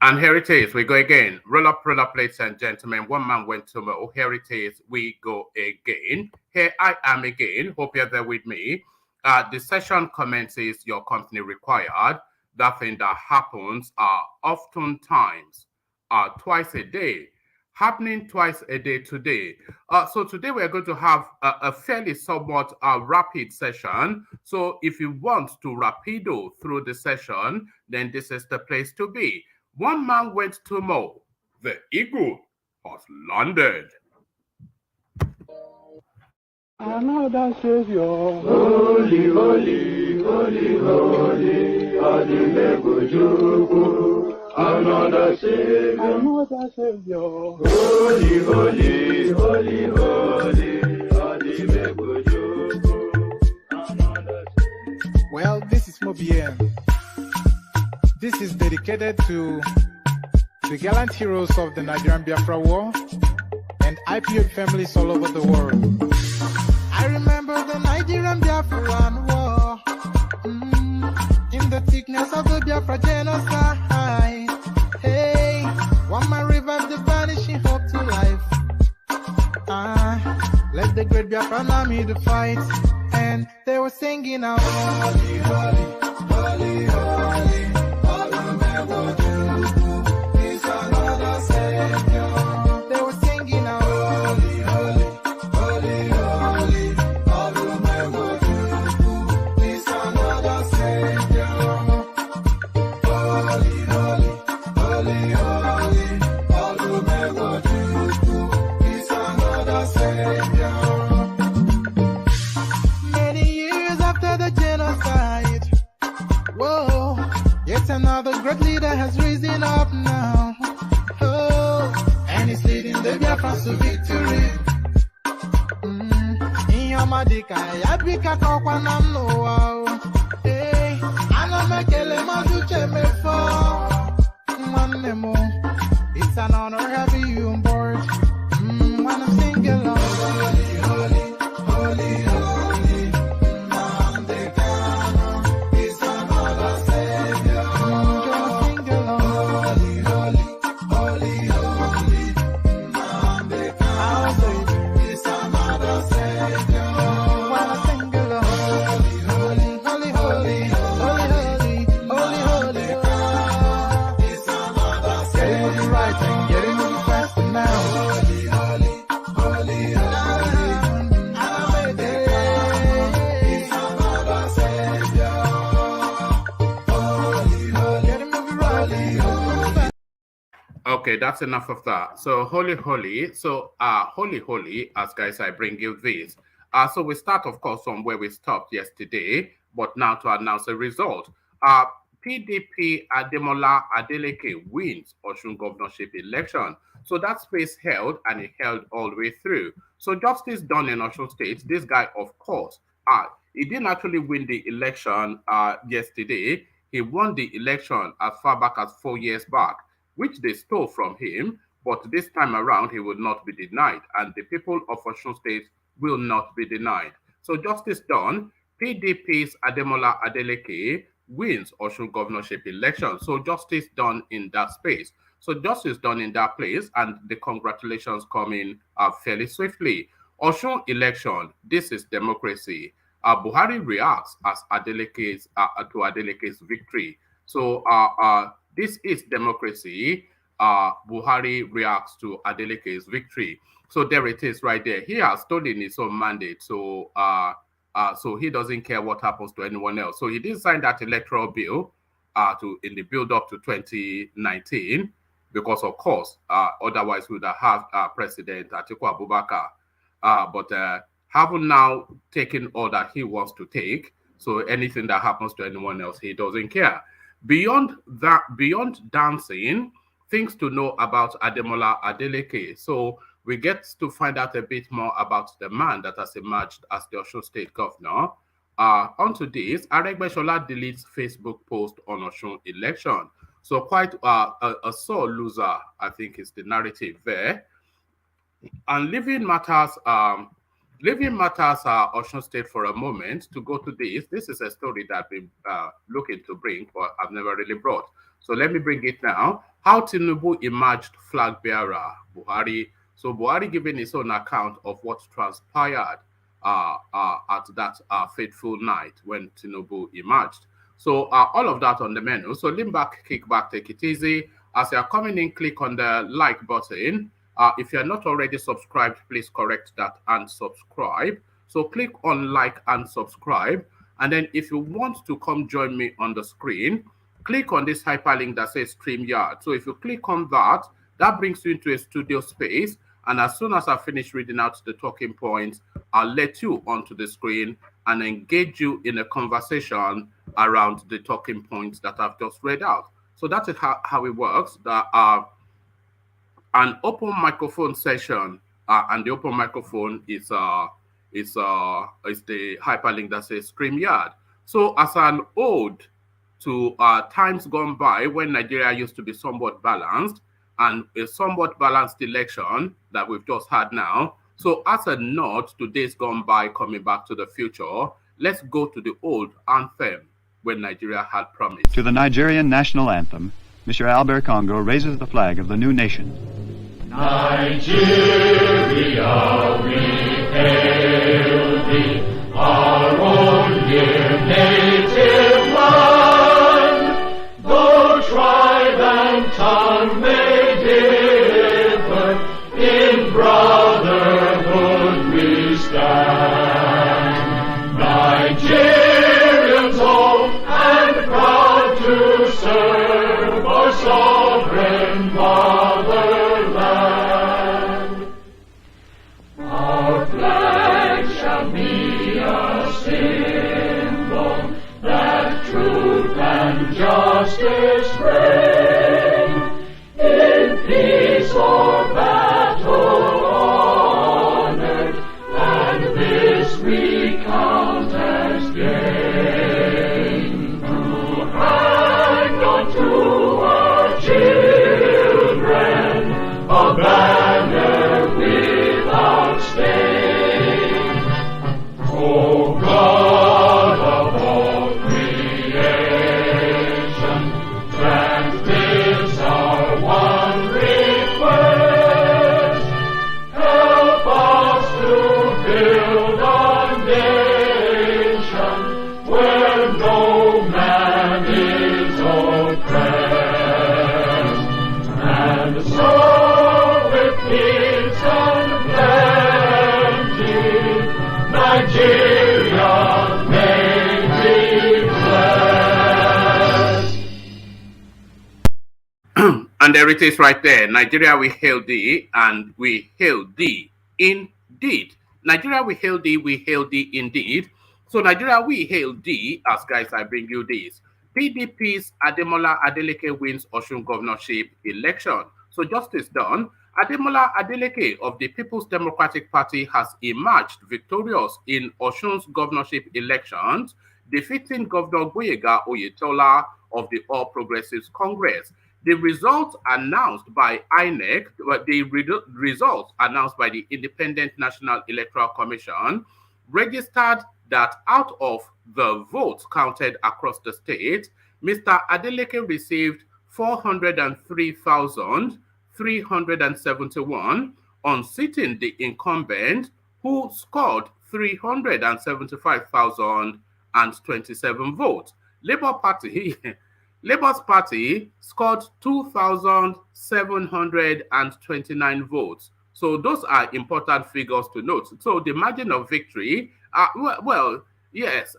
And here it is. We go again. Roll up, ladies and gentlemen. One man went to Mo. Here it is. We go again. Here I am again. Hope you're there with me. The session commences your company required. That thing that happens oftentimes twice a day. Happening twice a day today. So today we're going to have a fairly somewhat rapid session. So if you want to rapido through the session, then this is the place to be. One man went to Mo. The eagle has landed. Another Savior. Holy, holy, holy, holy, Adeleke Juku. Another Savior. Another Savior. Holy, holy, holy, holy, Adeleke Juku. Another Savior. Well, this is Mobien. This is dedicated to the gallant heroes of the Nigerian Biafra War and IPO families all over the world. I remember the Nigerian Biafran War, in the thickness of the Biafra genocide. Hey, one man revived the vanishing hope to life. Let the great Biafran army to fight, and they were singing out, holy, holy, holy, holy, all the men will do is another Savior. They were singing out, holy, holy, holy, holy, all the men will do is another Savior. Holy, holy, holy, holy, all the men will do is another Savior. Many years after the genocide, whoa, yet another great leader has risen up now. Oh, and he's leading the Biafrans to victory. In your madika, yabika kokwa na mnoa. Hey, anamekele mazuche mefo. Mwanemo, it's an honor having you on board. When I'm singing along, holy, holy, holy, holy, Mandekano is another Savior. Just sing along, holy, holy, holy, holy, Mandekano is another Savior. When I sing along, holy, holy, holy, holy, holy, holy, holy, holy, is another Savior. Getting moving right and getting moving fast now. Holy, holy, holy, is another Savior. Holy, holy, getting moving right, holy. Okay, that's enough of that. So holy. So holy, as guys, I bring you this. So we start, of course, from where we stopped yesterday, but now to announce a result. PDP Ademola Adeleke wins Osun governorship election. So that space held, and it held all the way through. So justice done in Osun State. This guy, of course, he didn't actually win the election yesterday. He won the election as far back as 4 years back, which they stole from him. But this time around, he will not be denied, and the people of Osun State will not be denied. So justice done. PDP's Ademola Adeleke wins Osun governorship election. So justice done in that space. So justice done in that place, and the congratulations come in fairly swiftly. Osun election, this is democracy. Buhari reacts as to Adeleke's victory. So this is democracy. Buhari reacts to Adeleke's victory. So there it is right there. He has stolen his own mandate. So he doesn't care what happens to anyone else. So he didn't sign that electoral bill in the build up to 2019 because, of course, otherwise we would have had President Atiku Abubakar. But having now taken all that he wants to take, so anything that happens to anyone else, he doesn't care. Beyond that, beyond dancing, things to know about Ademola Adeleke. So we get to find out a bit more about the man that has emerged as the Osun State governor. Onto this, Aregbesola deletes Facebook post on Osun election. So quite a sore loser, I think, is the narrative there. And leaving matters Osun State for a moment to go to this. This is a story that I've been looking to bring, but I've never really brought. So let me bring it now. how Tinubu emerged flag bearer, Buhari. So Buhari giving his own account of what transpired at that fateful night when Tinubu emerged. So all of that on the menu. So lean back, kick back, take it easy. As you are coming in, click on the like button. If you are not already subscribed, please correct that and subscribe. So click on like and subscribe. And then if you want to come join me on the screen, click on this hyperlink that says StreamYard. So if you click on that, that brings you into a studio space. And as soon as I finish reading out the talking points, I'll let you onto the screen and engage you in a conversation around the talking points that I've just read out. So that's how it works. An open microphone session, and the open microphone is the hyperlink that says StreamYard. So as an ode to times gone by when Nigeria used to be somewhat balanced, and a somewhat balanced election that we've just had now. So as a nod to days gone by coming back to the future, let's go to the old anthem when Nigeria had promised. To the Nigerian national anthem, Mr. Albert Congo raises the flag of the new nation. Nigeria, we hail thee, our own dear native land. Though tribe and tongue may differ, in brotherhood we stand. Nigerians old and proud to serve our sovereign motherland. Our flag shall be a symbol that truth and justice reign. In peace or battle honored, and this we count as gain. To hang on to our children a banner without stain. O God of all creation, grant this our one request. Help us to build a nation where no man is oppressed. And so with peace and plenty, Nigeria may be blessed. And there it is right there. Nigeria, we hail thee, and we hail thee indeed. Nigeria, we hail thee indeed. So Nigeria, we hail thee, as guys, I bring you this. PDP's Adeleke wins Osun governorship election. So justice done. Ademola Adeleke of the People's Democratic Party has emerged victorious in Osun's governorship elections, defeating Governor Gboyega Oyetola of the All Progressives Congress. The results announced by INEC, results announced by the Independent National Electoral Commission, registered that out of the votes counted across the state, Mr. Adeleke received 403,371, unseating the incumbent, who scored 375,027 votes. Labour's Party scored 2,729 votes. So those are important figures to note. So the margin of victory, yes,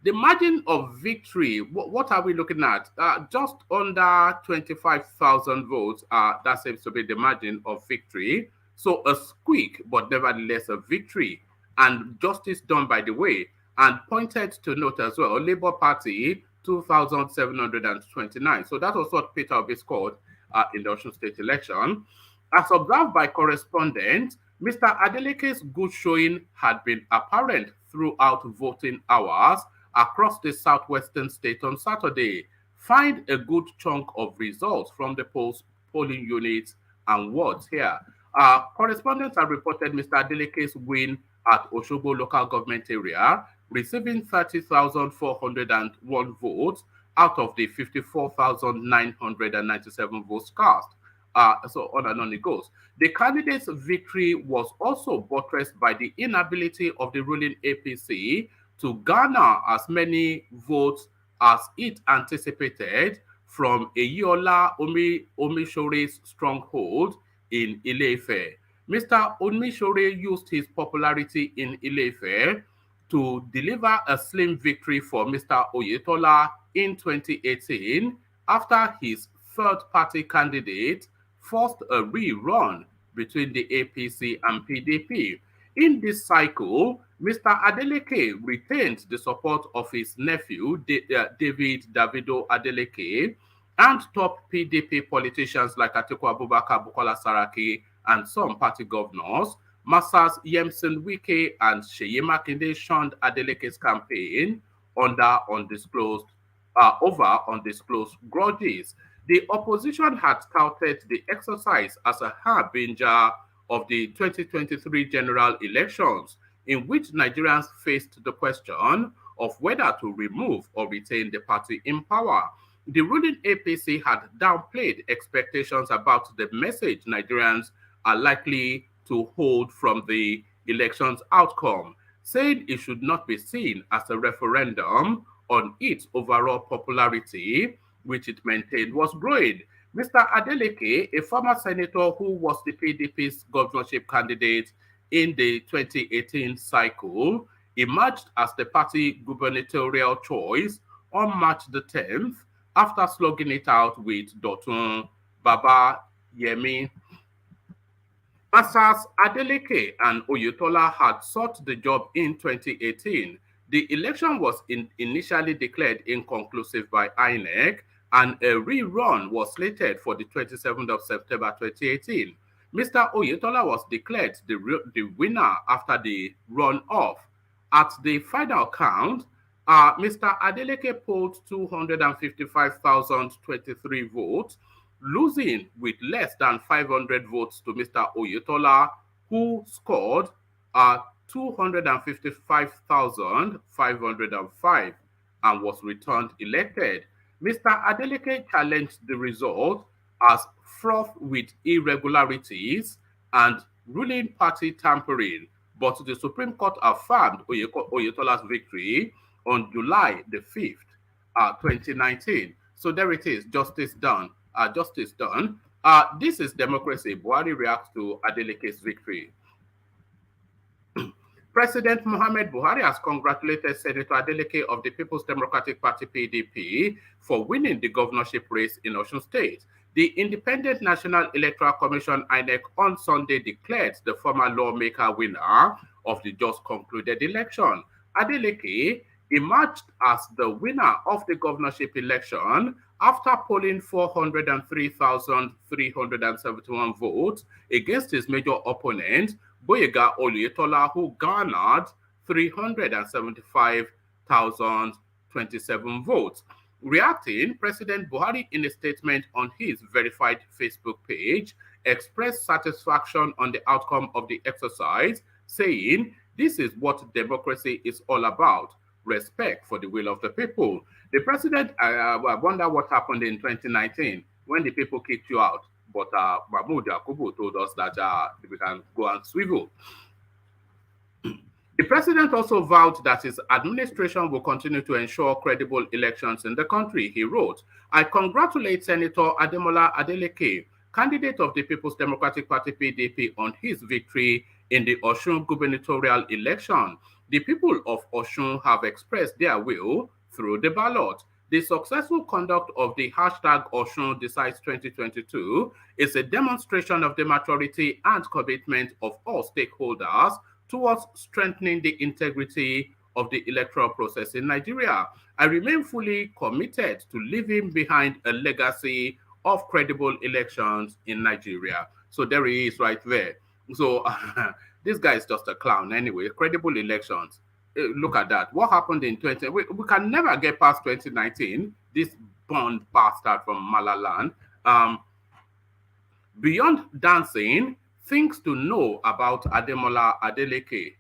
the margin of victory, what are we looking at? Just under 25,000 votes. That seems to be the margin of victory. So a squeak, but nevertheless a victory. And justice done, by the way. And pointed to note as well, Labour Party, 2,729. So that was what Peter Obi scored in the Osun State election. As observed by correspondents, Mr. Adeleke's good showing had been apparent throughout voting hours across the southwestern state on Saturday. Find a good chunk of results from the polling units and wards here. Correspondents have reported Mr. Adeleke's win at Osogbo local government area, receiving 30,401 votes, out of the 54,997 votes cast. So on and on it goes. The candidate's victory was also buttressed by the inability of the ruling APC to garner as many votes as it anticipated from Eyiola Omishore's stronghold in Ile-Ife. Mr. Omishore used his popularity in Ile-Ife to deliver a slim victory for Mr. Oyetola in 2018 after his third-party candidate forced a rerun between the APC and PDP. In this cycle, Mr. Adeleke retained the support of his nephew, David Davido Adeleke, and top PDP politicians like Atiku Abubakar, Bukola Saraki, and some party governors. Masas Yemson Wike and Seyi Makinde shunned Adeleke's campaign over undisclosed grudges. The opposition had touted the exercise as a harbinger of the 2023 general elections, in which Nigerians faced the question of whether to remove or retain the party in power. The ruling APC had downplayed expectations about the message Nigerians are likely to hold from the election's outcome, saying it should not be seen as a referendum on its overall popularity, which it maintained was growing. Mr. Adeleke, a former senator who was the PDP's governorship candidate in the 2018 cycle, emerged as the party gubernatorial choice on March the 10th after slugging it out with Dotun Baba Yemi. Masas Adeleke and Oyetola had sought the job in 2018. The election was initially declared inconclusive by INEC, and a rerun was slated for the 27th of September 2018. Mr. Oyetola was declared the winner after the runoff. At the final count, Mr. Adeleke polled 255,023 votes, losing with less than 500 votes to Mr. Oyetola, who scored 255,505 and was returned elected. Mr. Adeleke challenged the result as fraught with irregularities and ruling party tampering, but the Supreme Court affirmed Oyetola's victory on July the 5th, 2019. So there it is, justice done. Justice done. This is democracy. Buhari reacts to Adeleke's victory. President Muhammad Buhari has congratulated Senator Adeleke of the People's Democratic Party PDP for winning the governorship race in Osun State. The Independent National Electoral Commission INEC on Sunday declared the former lawmaker winner of the just concluded election. Adeleke emerged as the winner of the governorship election after polling 403,371 votes against his major opponent, Boyega Oyetola, who garnered 375,027 votes. Reacting, President Buhari, in a statement on his verified Facebook page, expressed satisfaction on the outcome of the exercise, saying, "This is what democracy is all about. Respect for the will of the people." The president, I wonder what happened in 2019 when the people kicked you out. But Mahmoud Yakubu told us that we can go and swivel. The president also vowed that his administration will continue to ensure credible elections in the country. He wrote, "I congratulate Senator Ademola Adeleke, candidate of the People's Democratic Party PDP, on his victory in the Osun gubernatorial election. The people of Osun have expressed their will through the ballot. The successful conduct of the hashtag Osun Decides 2022 is a demonstration of the maturity and commitment of all stakeholders towards strengthening the integrity of the electoral process in Nigeria. I remain fully committed to leaving behind a legacy of credible elections in Nigeria." So there he is right there. So this guy is just a clown anyway. Credible elections. Look at that. What happened in 20? We can never get past 2019. This Bond bastard from Malaland. Beyond dancing, things to know about Ademola Adeleke.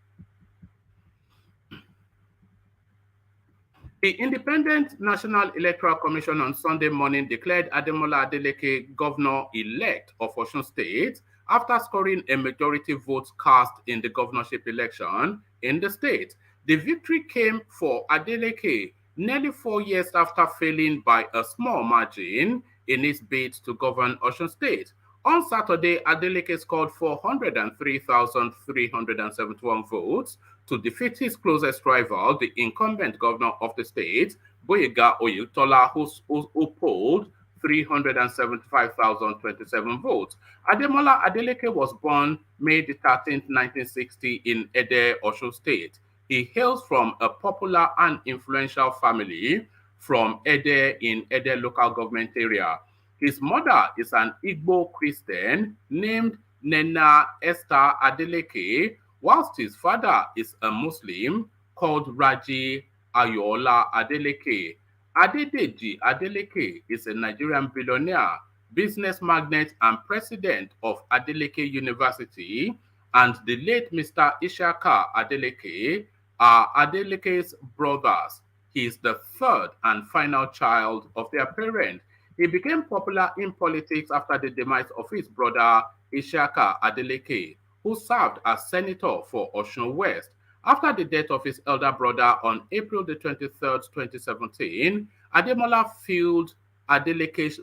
The Independent National Electoral Commission on Sunday morning declared Ademola Adeleke governor-elect of Osun State after scoring a majority votes cast in the governorship election in the state. The victory came for Adeleke nearly 4 years after failing by a small margin in his bid to govern Osun State. On Saturday, Adeleke scored 403,371 votes to defeat his closest rival, the incumbent governor of the state, Boyega Oyetola, who polled 375,027 votes. Ademola Adeleke was born May 13, 1960 in Ede, Osun State. He hails from a popular and influential family from Ede in Ede local government area. His mother is an Igbo Christian named Nena Esther Adeleke, whilst his father is a Muslim called Raji Ayola Adeleke. Adedeji Adeleke is a Nigerian billionaire, business magnate, and president of Adeleke University, and the late Mr. Ishaka Adeleke are Adeleke's brothers. He is the third and final child of their parent. He became popular in politics after the demise of his brother Ishaka Adeleke, who served as senator for Osun West. After the death of his elder brother on April the 23rd, 2017, Ademola filled Adeleke's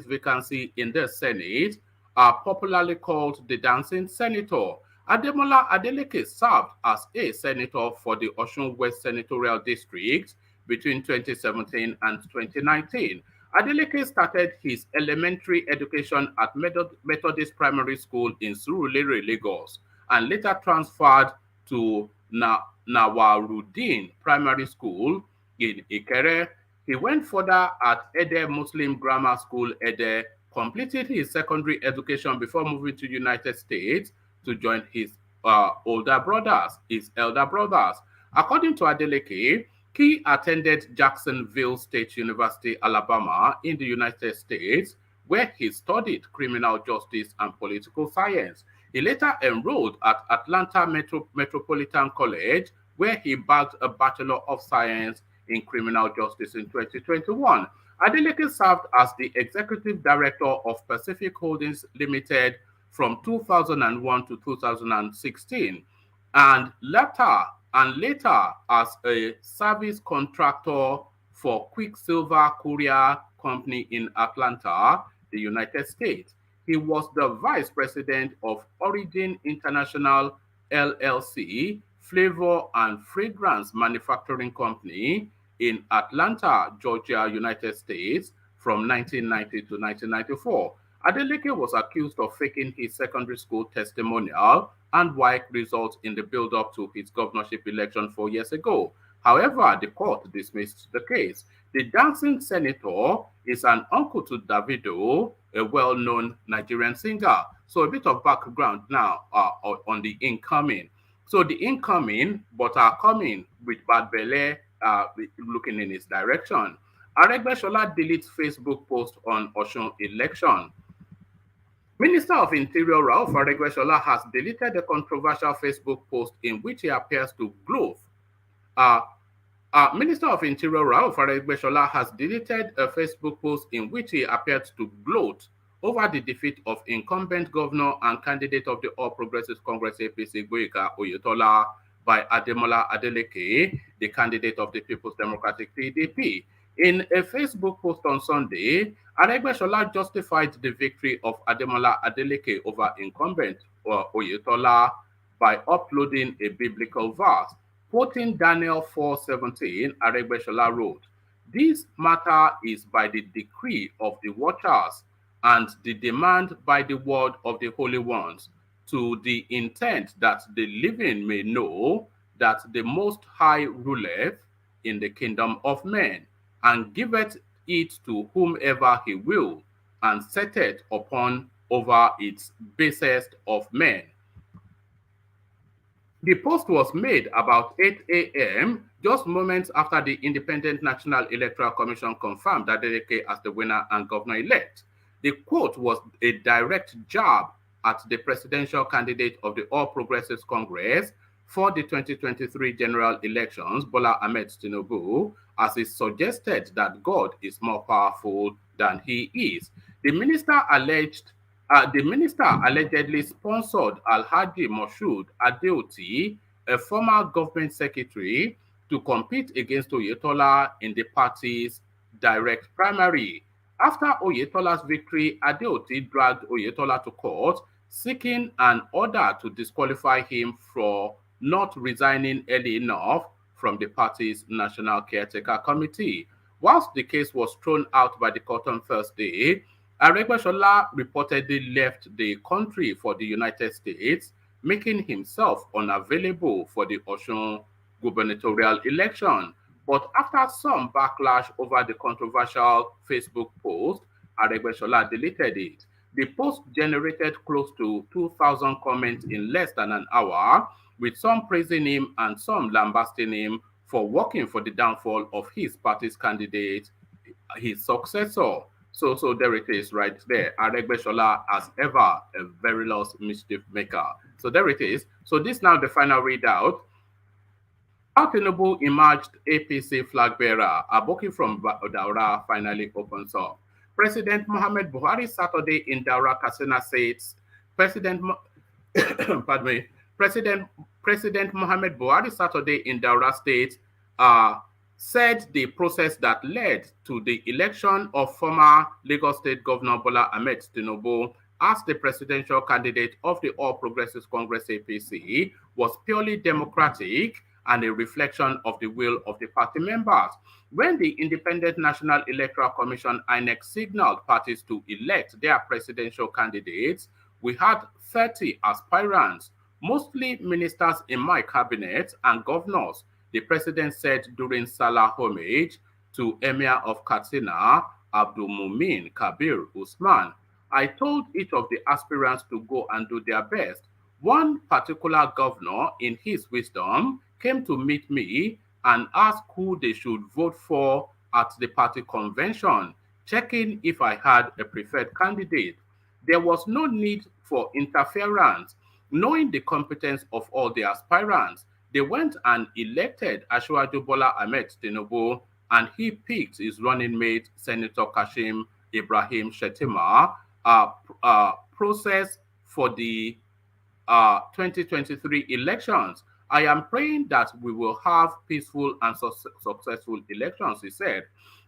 vacancy in the Senate, popularly called the Dancing Senator. Ademola Adeleke served as a senator for the Osun West Senatorial District between 2017 and 2019. Adeleke started his elementary education at Methodist Primary School in Surulere, Lagos, and later transferred to Nawarudin Primary School in Ikere. He went further at Ede Muslim Grammar School, Ede, completed his secondary education before moving to United States to join his elder brothers. According to Adeleke, he attended Jacksonville State University, Alabama, in the United States, where he studied criminal justice and political science. He later enrolled at Atlanta Metropolitan College, where he bagged a Bachelor of Science in Criminal Justice in 2021. Adeleke served as the Executive Director of Pacific Holdings Limited from 2001 to 2016, and later as a service contractor for Quicksilver Courier Company in Atlanta, the United States. He was the vice president of Origin International LLC, Flavor and Fragrance Manufacturing Company in Atlanta, Georgia, United States from 1990 to 1994. Adeleke was accused of faking his secondary school testimonial and WAEC results in the build-up to his governorship election 4 years ago. However, the court dismissed the case. The dancing senator is an uncle to Davido, a well-known Nigerian singer. So a bit of background now on the incoming. So the incoming, but are coming with bad belly, looking in his direction. Aregbesola deletes Facebook post on Osun election. Minister of Interior Rauf Aregbesola has deleted a controversial Facebook post in which he appears to gloat. Minister of Interior Rauf Aregbesola has deleted a Facebook post in which he appeared to gloat over the defeat of incumbent governor and candidate of the All Progressives Congress APC Boyega Oyetola by Ademola Adeleke, the candidate of the People's Democratic PDP. In a Facebook post on Sunday, Aregbesola justified the victory of Ademola Adeleke over incumbent Oyetola by uploading a biblical verse. Quoting Daniel 4:17, Aregbesola wrote, "This matter is by the decree of the watchers and the demand by the word of the holy ones, to the intent that the living may know that the Most High ruleth in the kingdom of men, and giveth it to whomever he will, and setteth upon over its basest of men." The post was made about 8 a.m., just moments after the Independent National Electoral Commission confirmed Adeleke as the winner and governor-elect. The quote was a direct jab at the presidential candidate of the All Progressives Congress, for the 2023 general elections, Bola Ahmed Tinubu, as he suggested that God is more powerful than he is. The minister allegedly sponsored Alhaji Moshood Adeoti, a former government secretary, to compete against Oyetola in the party's direct primary. After Oyetola's victory, Adeoti dragged Oyetola to court, seeking an order to disqualify him for not resigning early enough from the party's National Caretaker Committee. Whilst the case was thrown out by the court on Thursday, Aregbesola reportedly left the country for the United States, making himself unavailable for the Osun gubernatorial election. But after some backlash over the controversial Facebook post, Aregbesola deleted it. The post generated close to 2,000 comments in less than an hour, with some praising him and some lambasting him for working for the downfall of his party's candidate, his successor. So there it is right there. Aregbesola, as ever, a very lost mischief maker. So there it is. So this now the final readout. Tinubu emerged APC flag bearer. Aboki from Daura finally opens up. President Mohamed Buhari Saturday in Daura, Katsina states. Pardon me. President Mohamed Buhari Saturday in Daura State said the process that led to the election of former Lagos State Governor Bola Ahmed Tinubu as the presidential candidate of the All Progressives Congress APC was purely democratic and a reflection of the will of the party members. When the Independent National Electoral Commission INEC signaled parties to elect their presidential candidates, we had 30 aspirants, mostly ministers in my cabinet and governors, the president said during Salah homage to Emir of Katsina, Abdul Mumin Kabir Usman. I told each of the aspirants to go and do their best. One particular governor, in his wisdom, came to meet me and asked who they should vote for at the party convention, checking if I had a preferred candidate. There was no need for interference. Knowing the competence of all the aspirants, they went and elected Asiwaju Bola Ahmed Tinubu, and he picked his running mate, Senator Kashim Ibrahim Shettima. Process for the 2023 elections. I am praying that we will have peaceful and successful elections, he said.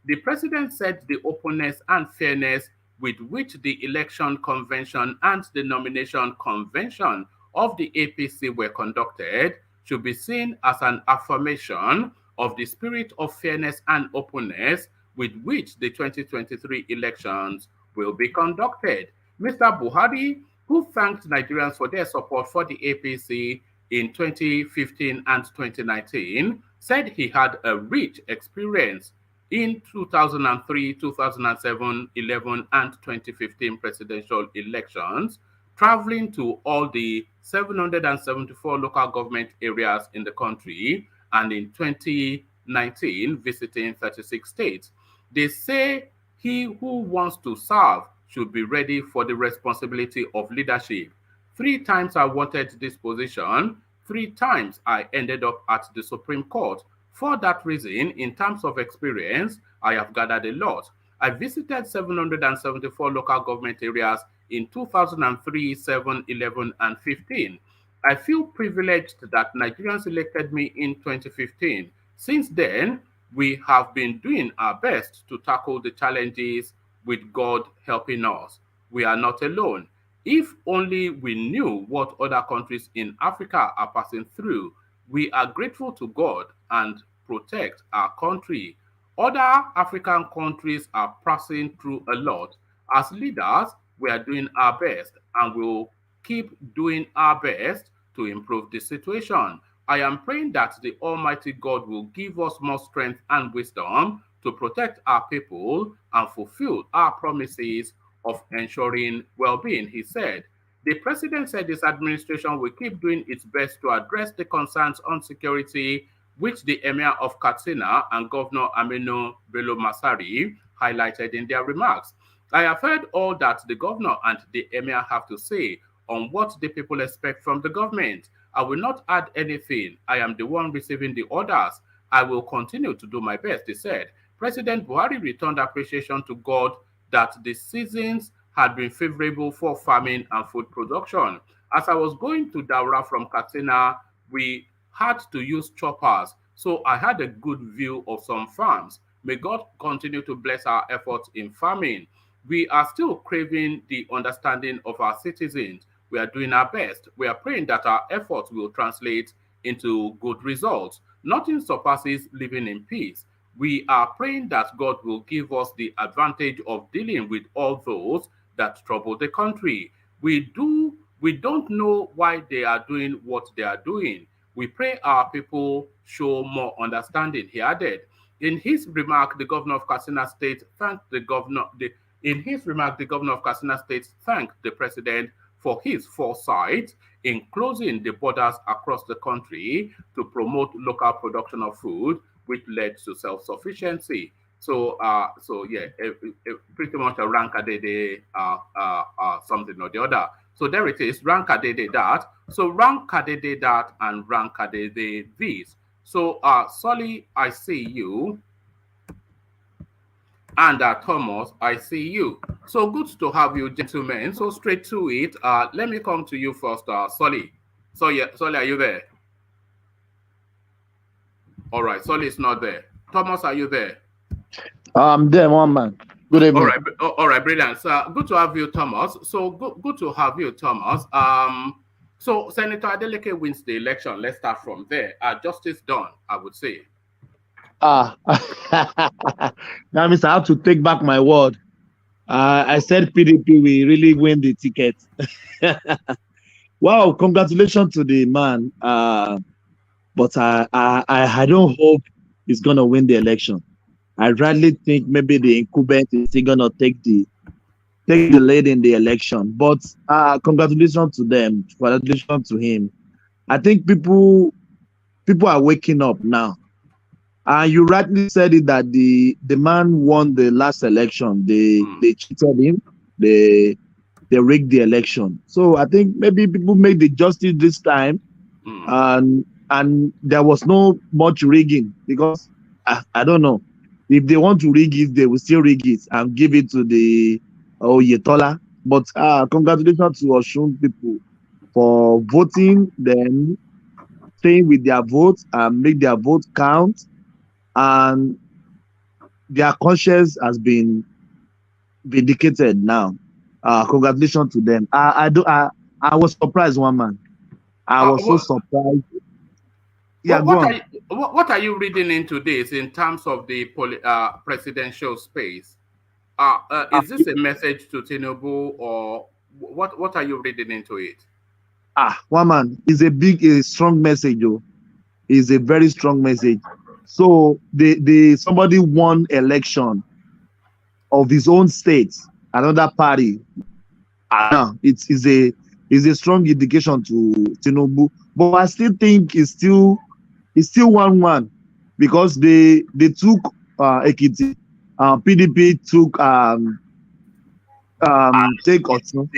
The president said the openness and fairness with which the election convention and the nomination convention of the APC were conducted should be seen as an affirmation of the spirit of fairness and openness with which the 2023 elections will be conducted. Mr. Buhari, who thanked Nigerians for their support for the APC in 2015 and 2019, said he had a rich experience in 2003, 2007, 11, and 2015 presidential elections, traveling to all the 774 local government areas in the country, and in 2019, visiting 36 states. They say he who wants to serve should be ready for the responsibility of leadership. 3 times I wanted this position. 3 times I ended up at the Supreme Court. For that reason, in terms of experience, I have gathered a lot. I visited 774 local government areas in 2003, 7, 11, and 15. I feel privileged that Nigerians elected me in 2015. Since then, we have been doing our best to tackle the challenges with God helping us. We are not alone. If only we knew what other countries in Africa are passing through. We are grateful to God and protect our country. Other African countries are passing through a lot. As leaders, we are doing our best and will keep doing our best to improve the situation. I am praying that the Almighty God will give us more strength and wisdom to protect our people and fulfill our promises of ensuring well-being, he said. The president said his administration will keep doing its best to address the concerns on security, which the Emir of Katsina and Governor Aminu Bello Masari highlighted in their remarks. I have heard all that the governor and the Emir have to say on what the people expect from the government. I will not add anything. I am the one receiving the orders. I will continue to do my best, he said. President Buhari returned appreciation to God that the seasons had been favorable for farming and food production. As I was going to Daura from Katsina, we had to use choppers, so I had a good view of some farms. May God continue to bless our efforts in farming. We are still craving the understanding of our citizens. We are doing our best. We are praying that our efforts will translate into good results. Nothing surpasses living in peace. We are praying that God will give us the advantage of dealing with all those that trouble the country. We don't know why they are doing what they are doing. We pray our people show more understanding, he added. In his remark, the governor of Katsina State thanked the governor. In his remark, the governor of Katsina State thanked the president for his foresight in closing the borders across the country to promote local production of food, which led to self-sufficiency. So, yeah, pretty much a rankadede something or the other. So there it is, rankadede that. So rankadede that and rankadede this. So, Solly, I see you. And Thomas, I see you. So good to have you, gentlemen. So straight to it. Let me come to you first, Solly. So yeah, Solly, are you there? All right, Solly is not there. Thomas, are you there? I'm there, one man. Good evening. All right, brilliant. So good to have you, Thomas. So good to have you, Thomas. So Senator Adeleke wins the election. Let's start from there. Justice done, I would say. That means I have to take back my word. I said PDP will really win the ticket. Wow, congratulations to the man. But I don't hope he's gonna win the election. I really think maybe the incumbent is still gonna take the lead in the election. But congratulations to them. Congratulations to him. I think people are waking up now. You rightly said it that the man won the last election. They cheated him. They rigged the election. So I think maybe people made the justice this time, and there was no much rigging because I don't know if they want to rig it, they will still rig it and give it to the Oyetola. But congratulations to Osun people for voting, then staying with their votes and make their vote count. And their conscience has been vindicated now. Congratulations to them. I was surprised, one man. I was so surprised. Yeah, what are you reading into this in terms of the presidential space? Is this a message to Tinubu, or what are you reading into it? One man, is a strong message, though. It's a very strong message. So somebody won election of his own state, another party. It's a strong indication to Tinubu. But I still think it's still 1-1 because they took Ekiti. PDP took take Osun.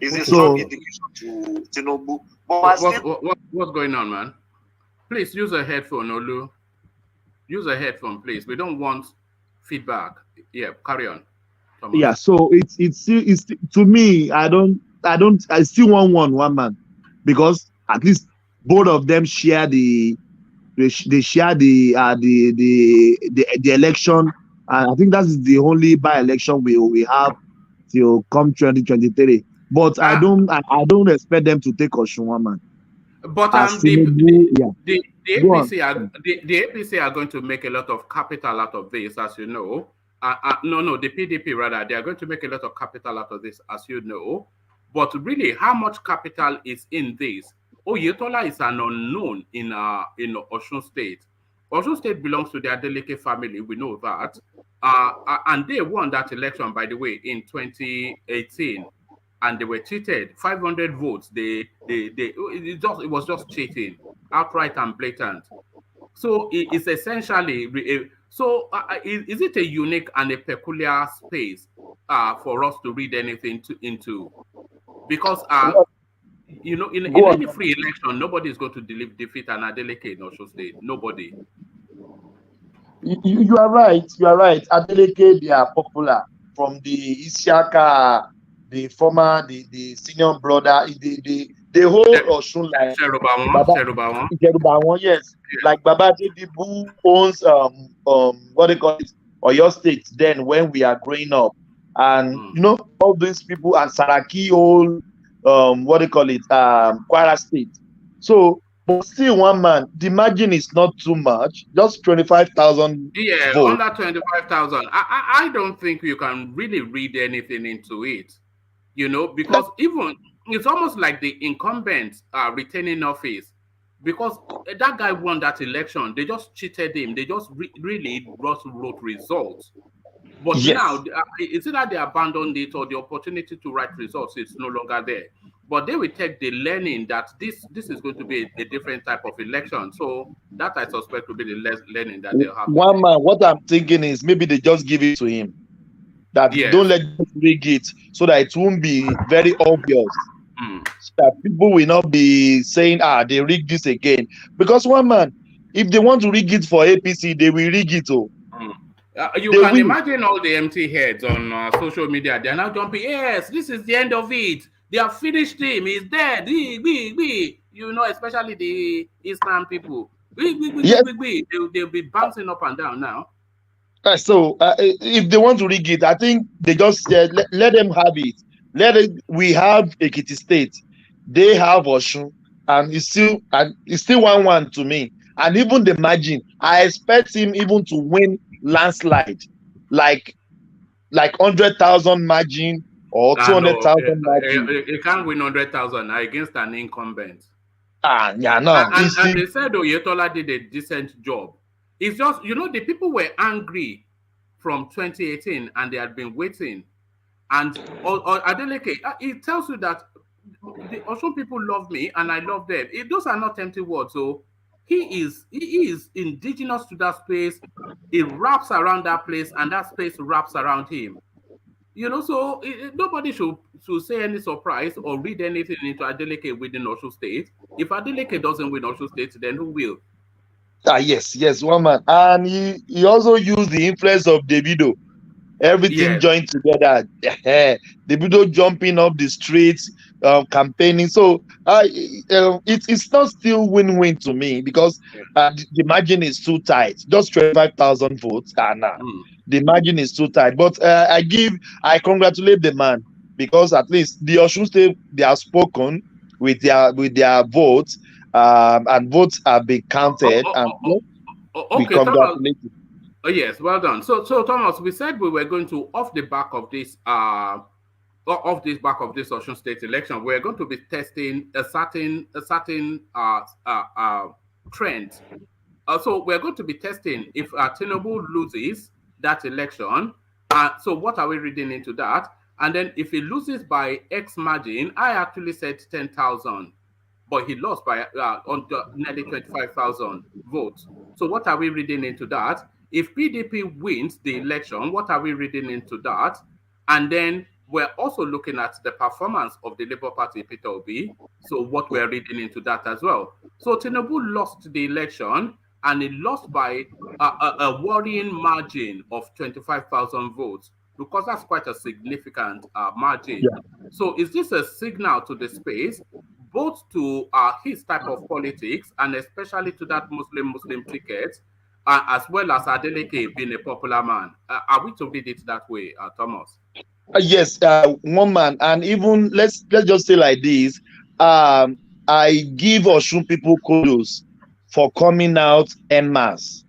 It's a strong indication to Tinubu. What's going on, man? Please use a headphone, Olu. Use a headphone, please. We don't want feedback. Yeah, carry on, Thomas. Yeah, so it's to me. I still want one man because at least both of them share the election, and I think that's the only by-election we have till come 2023. But I don't expect them to take Osun, one man. But the APC are going to make a lot of capital out of this, as you know. The PDP rather, they are going to make a lot of capital out of this, as you know. But really, how much capital is in this? Oyetola is an unknown in Osun State. Osun State belongs to the Adeleke family. We know that, and they won that election, by the way, in 2018. And they were cheated. 500 votes. It was just cheating, outright and blatant. So it's essentially is it a unique and a peculiar space for us to read anything into? Because You know, in Go on. any free election, nobody is going to defeat an Adeleke in Osun State. Nobody. You are right. You are right. Adeleke, they are popular from the Isiaka, the former, the senior brother, the whole Osun line. Sheruba Baba, one. Ijeruba one, yes. Like Baba Dibu owns what they call it, Oyo State. Then when we are growing up, and Mm. you know all these people and Saraki whole what they call it Kwara State. So, but still one man, the margin is not too much, just 25,000 Yeah, votes. under 25,000. I don't think you can really read anything into it, you know, because even it's almost like the incumbent retaining office, because that guy won that election. They just cheated him. They just really wrote results. But now, Yes. it's either they abandoned it or the opportunity to write results is no longer there. But they will take the learning that this is going to be a different type of election. So that I suspect will be the less learning that they'll have to One take. man, what I'm thinking is maybe they just give it to him. That don't Yes. let them rig it so that it won't be very obvious. Mm. So that people will not be saying, they rigged this again. Because one man, if they want to rig it for APC, they will rig it. Oh. Mm. You They can will. imagine all the empty heads on social media. They're now jumping. Yes, this is the end of it. They have finished him. He's dead. We. You know, especially the Eastern people. Yes. They'll be bouncing up and down now. So if they want to rig it, I think they just let them have it. We have Ekiti State, they have Osun, and it's still 1-1 to me. And even the margin, I expect him even to win landslide, like 100,000 margin or No, 200,000 margin. he can't win 100,000 against an incumbent. Yeah, no, And they said Oyetola did a decent job. It's just, you know, the people were angry from 2018 and they had been waiting. And or Adeleke, it tells you that the Osun people love me and I love them. Those are not empty words. So he is indigenous to that space. It wraps around that place and that space wraps around him. You know, so nobody should say any surprise or read anything into Adeleke within Osun State. If Adeleke doesn't win Osun State, then who will? yes, one man. And he also used the influence of Davido. Everything Yes. joined together. The video jumping up the streets, campaigning. So it's not still win-win to me because the margin is too tight. Just 25,000 votes. The margin is too tight. But I congratulate the man because at least the Osun State, they have spoken with their votes, and votes have been counted, and we Okay, Thomas. congratulate you. Oh, yes, well done. So Thomas, we said we were going to off the back of this Osun State election, we're going to be testing a certain trend. So we're going to be testing if Tinubu loses that election. So what are we reading into that? And then if he loses by X margin, I actually said 10,000, but he lost by nearly 25,000 votes. So what are we reading into that? If PDP wins the election, what are we reading into that? And then we're also looking at the performance of the Labour Party, Peter Obi. So what we're reading into that as well. So Tinubu lost the election, and he lost by a worrying margin of 25,000 votes, because that's quite a significant margin. Yeah. So is this a signal to the space, both to his type of politics and especially to that Muslim ticket, as well as Adeleke being a popular man? Are we to read it that way, Thomas? Yes, one man, and even let's just say like this. I give Osun people kudos for coming out en masse,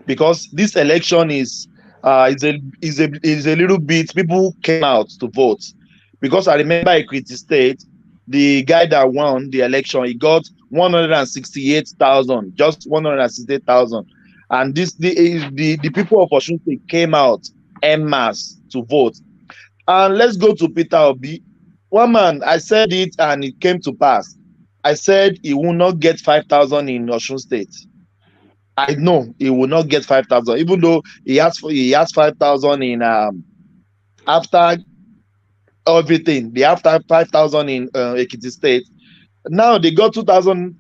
because this election is a little bit, people came out to vote, because I remember Ekiti State, the guy that won the election, he got 168,000, just 168,000, and the people of Osun State came out en masse to vote. And let's go to Peter Obi. One man, I said it and it came to pass. I said he will not get 5,000 in Osun State. I know he will not get 5,000, even though he has 5,000 in after everything. They have 5,000 in Ekiti State. Now they got 2,000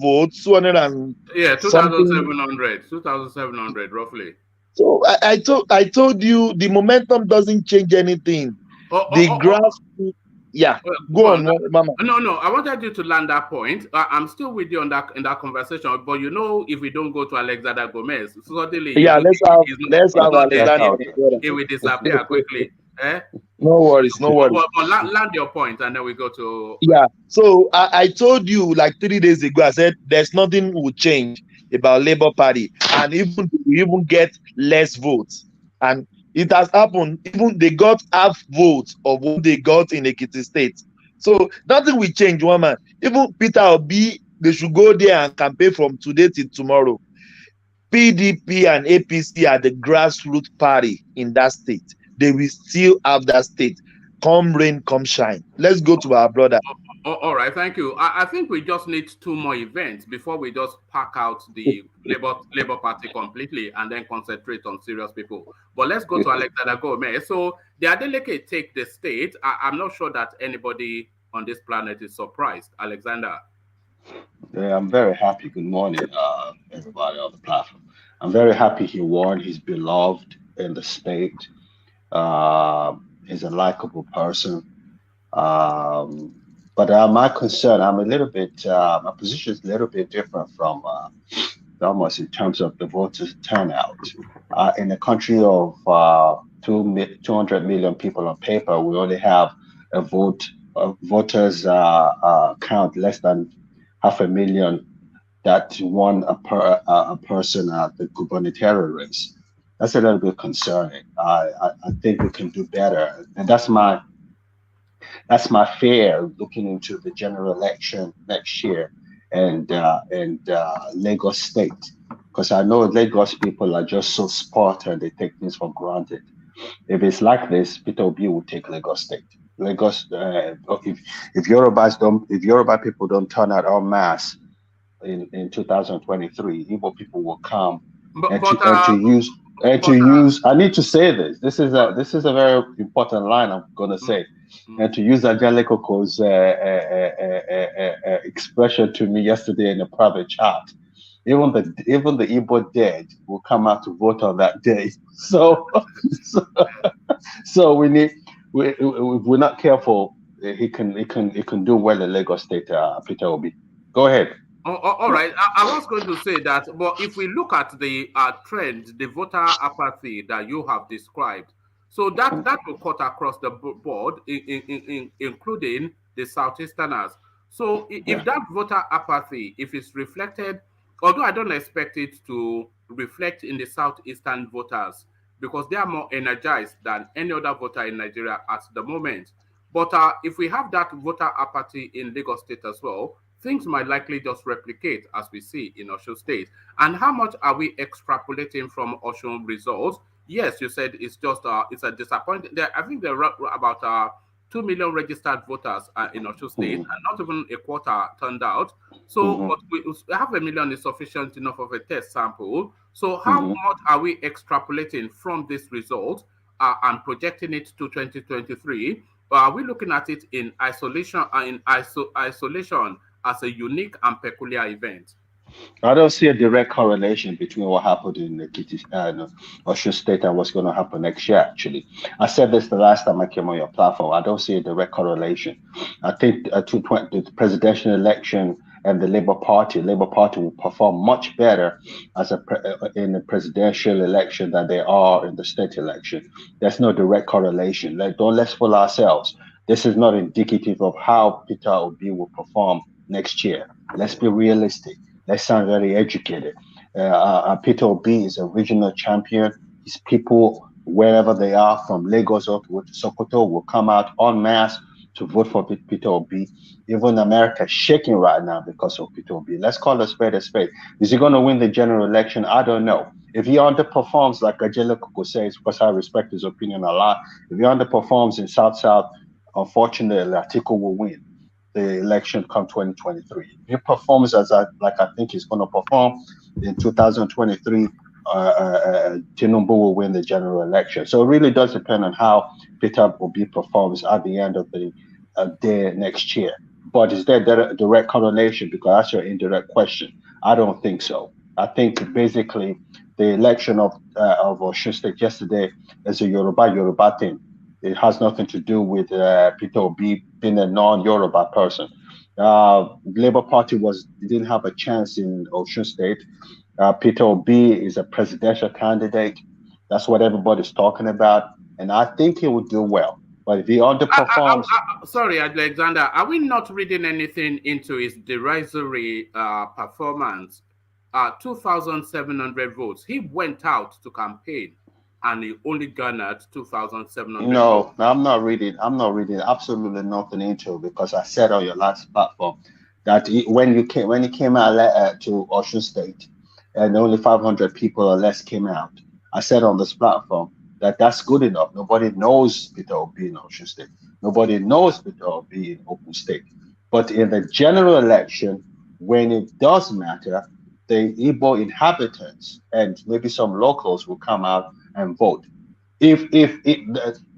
votes, 200 and Yeah, something. 2,700 roughly. So I told you the momentum doesn't change anything. Oh, oh, The oh, oh, graph, yeah. go Go on. on, Mama. No. I wanted you to land that point. I'm still with you on that in that conversation. But you know, if we don't go to Alexander Gomez, suddenly you Yeah, know let's he's have not there. Alexander. He will disappear quickly. Eh? No worries, no worries. But land your point, and then we go to. Yeah. So I told you like 3 days ago, I said there's nothing will change about Labour Party, and even we even get less votes. And it has happened. Even they got half votes of what they got in Ekiti State. So nothing will change, one man. Even Peter Obi, they should go there and campaign from today till tomorrow. PDP and APC are the grassroots party in that state. They will still have that state. Come rain, come shine. Let's go to our brother. All right, thank you. I think we just need 2 more events before we just pack out the Labour Party completely and then concentrate on serious people. But let's go to Alexander Gomez. So the Adeleke take the state. I'm not sure that anybody on this planet is surprised. Alexander. Yeah, I'm very happy. Good morning, everybody on the platform. I'm very happy he won. He's beloved in the state. He's a likable person. Um, but my concern, I'm a little bit, my position is a little bit different from almost in terms of the voters' turnout. In a country of 200 million people on paper, we only have a voters count less than 500,000 that won a person at the gubernatorial race. That's a little bit concerning. I think we can do better, and that's my fear looking into the general election next year and Lagos State, because I know Lagos people are just so sport and they take things for granted. If it's like this, Peter Obi will take Lagos State. Lagos, if Yoruba people don't turn out en masse in 2023, Igbo people will come to use. I need to say this. This is a very important line I'm gonna say, and to use Ajalekoko's expression to me yesterday in a private chat. Even the Igbo dead will come out to vote on that day. So we need. If we're not careful, he can do well in Lagos State. Peter Obi, go ahead. All right. I was going to say that, but if we look at the trend, the voter apathy that you have described, so that will cut across the board, including the Southeasterners. So if that voter apathy, if it's reflected, although I don't expect it to reflect in the Southeastern voters, because they are more energized than any other voter in Nigeria at the moment. But if we have that voter apathy in Lagos State as well, things might likely just replicate as we see in Osun State. And how much are we extrapolating from Osun results? Yes, you said it's just it's a disappointment. I think there are about 2 million registered voters in Osun State, and not even a quarter turned out. So, but we have 1 million is sufficient enough of a test sample. So, how much are we extrapolating from this result and projecting it to 2023? Are we looking at it in isolation isolation as a unique and peculiar event? I don't see a direct correlation between what happened in Osun State and what's going to happen next year, actually. I said this the last time I came on your platform. I don't see a direct correlation. I think the presidential election and the Labour Party will perform much better in the presidential election than they are in the state election. There's no direct correlation. Let's fool ourselves. This is not indicative of how Peter Obi will perform next year. Let's be realistic. Let's sound very educated. Peter Obi is a regional champion. His people, wherever they are, from Lagos up to Sokoto, will come out en masse to vote for Peter Obi. Even America is shaking right now because of Peter Obi. Let's call a spade a spade. Is he going to win the general election? I don't know. If he underperforms, like Adeleke says, because I respect his opinion a lot, if he underperforms in South-South, unfortunately, Atiku will win the election come 2023. If he performs I think he's going to perform in 2023, Tinubu will win the general election. So it really does depend on how Peter Obi performs at the end of the day next year. But is there direct correlation? Because that's your indirect question. I don't think so. I think basically the election of Osun State yesterday is a Yoruba thing. It has nothing to do with Peter Obi being a non-Yoruba person. Labour Party didn't have a chance in Osun State. Peter Obi is a presidential candidate. That's what everybody's talking about, and I think he would do well. But if he underperforms, Sorry, Alexander, are we not reading anything into his derisory performance? 2,700 votes. He went out to campaign and he only garnered 2,700 votes. no, I'm not reading. I'm not reading absolutely nothing into it because I said on your last platform that when he came out to Osun State, and only 500 people or less came out. I said on this platform that that's good enough. Nobody knows Peter Obi in Osun State. Nobody knows Peter Obi in Ogun State. But in the general election, when it does matter, the Igbo inhabitants and maybe some locals will come out and vote. If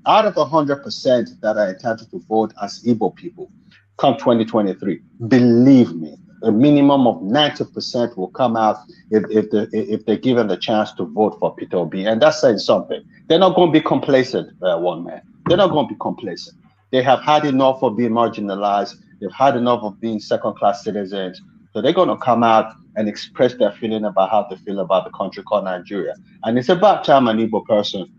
out of 100% that are entitled to vote as Igbo people come 2023, believe me, a minimum of 90% will come out if they're given the chance to vote for Peter Obi. And that's saying something. They're not going to be complacent, one man. They're not going to be complacent. They have had enough of being marginalized. They've had enough of being second-class citizens. So they're going to come out and express their feeling about how they feel about the country called Nigeria. And it's about time an Igbo person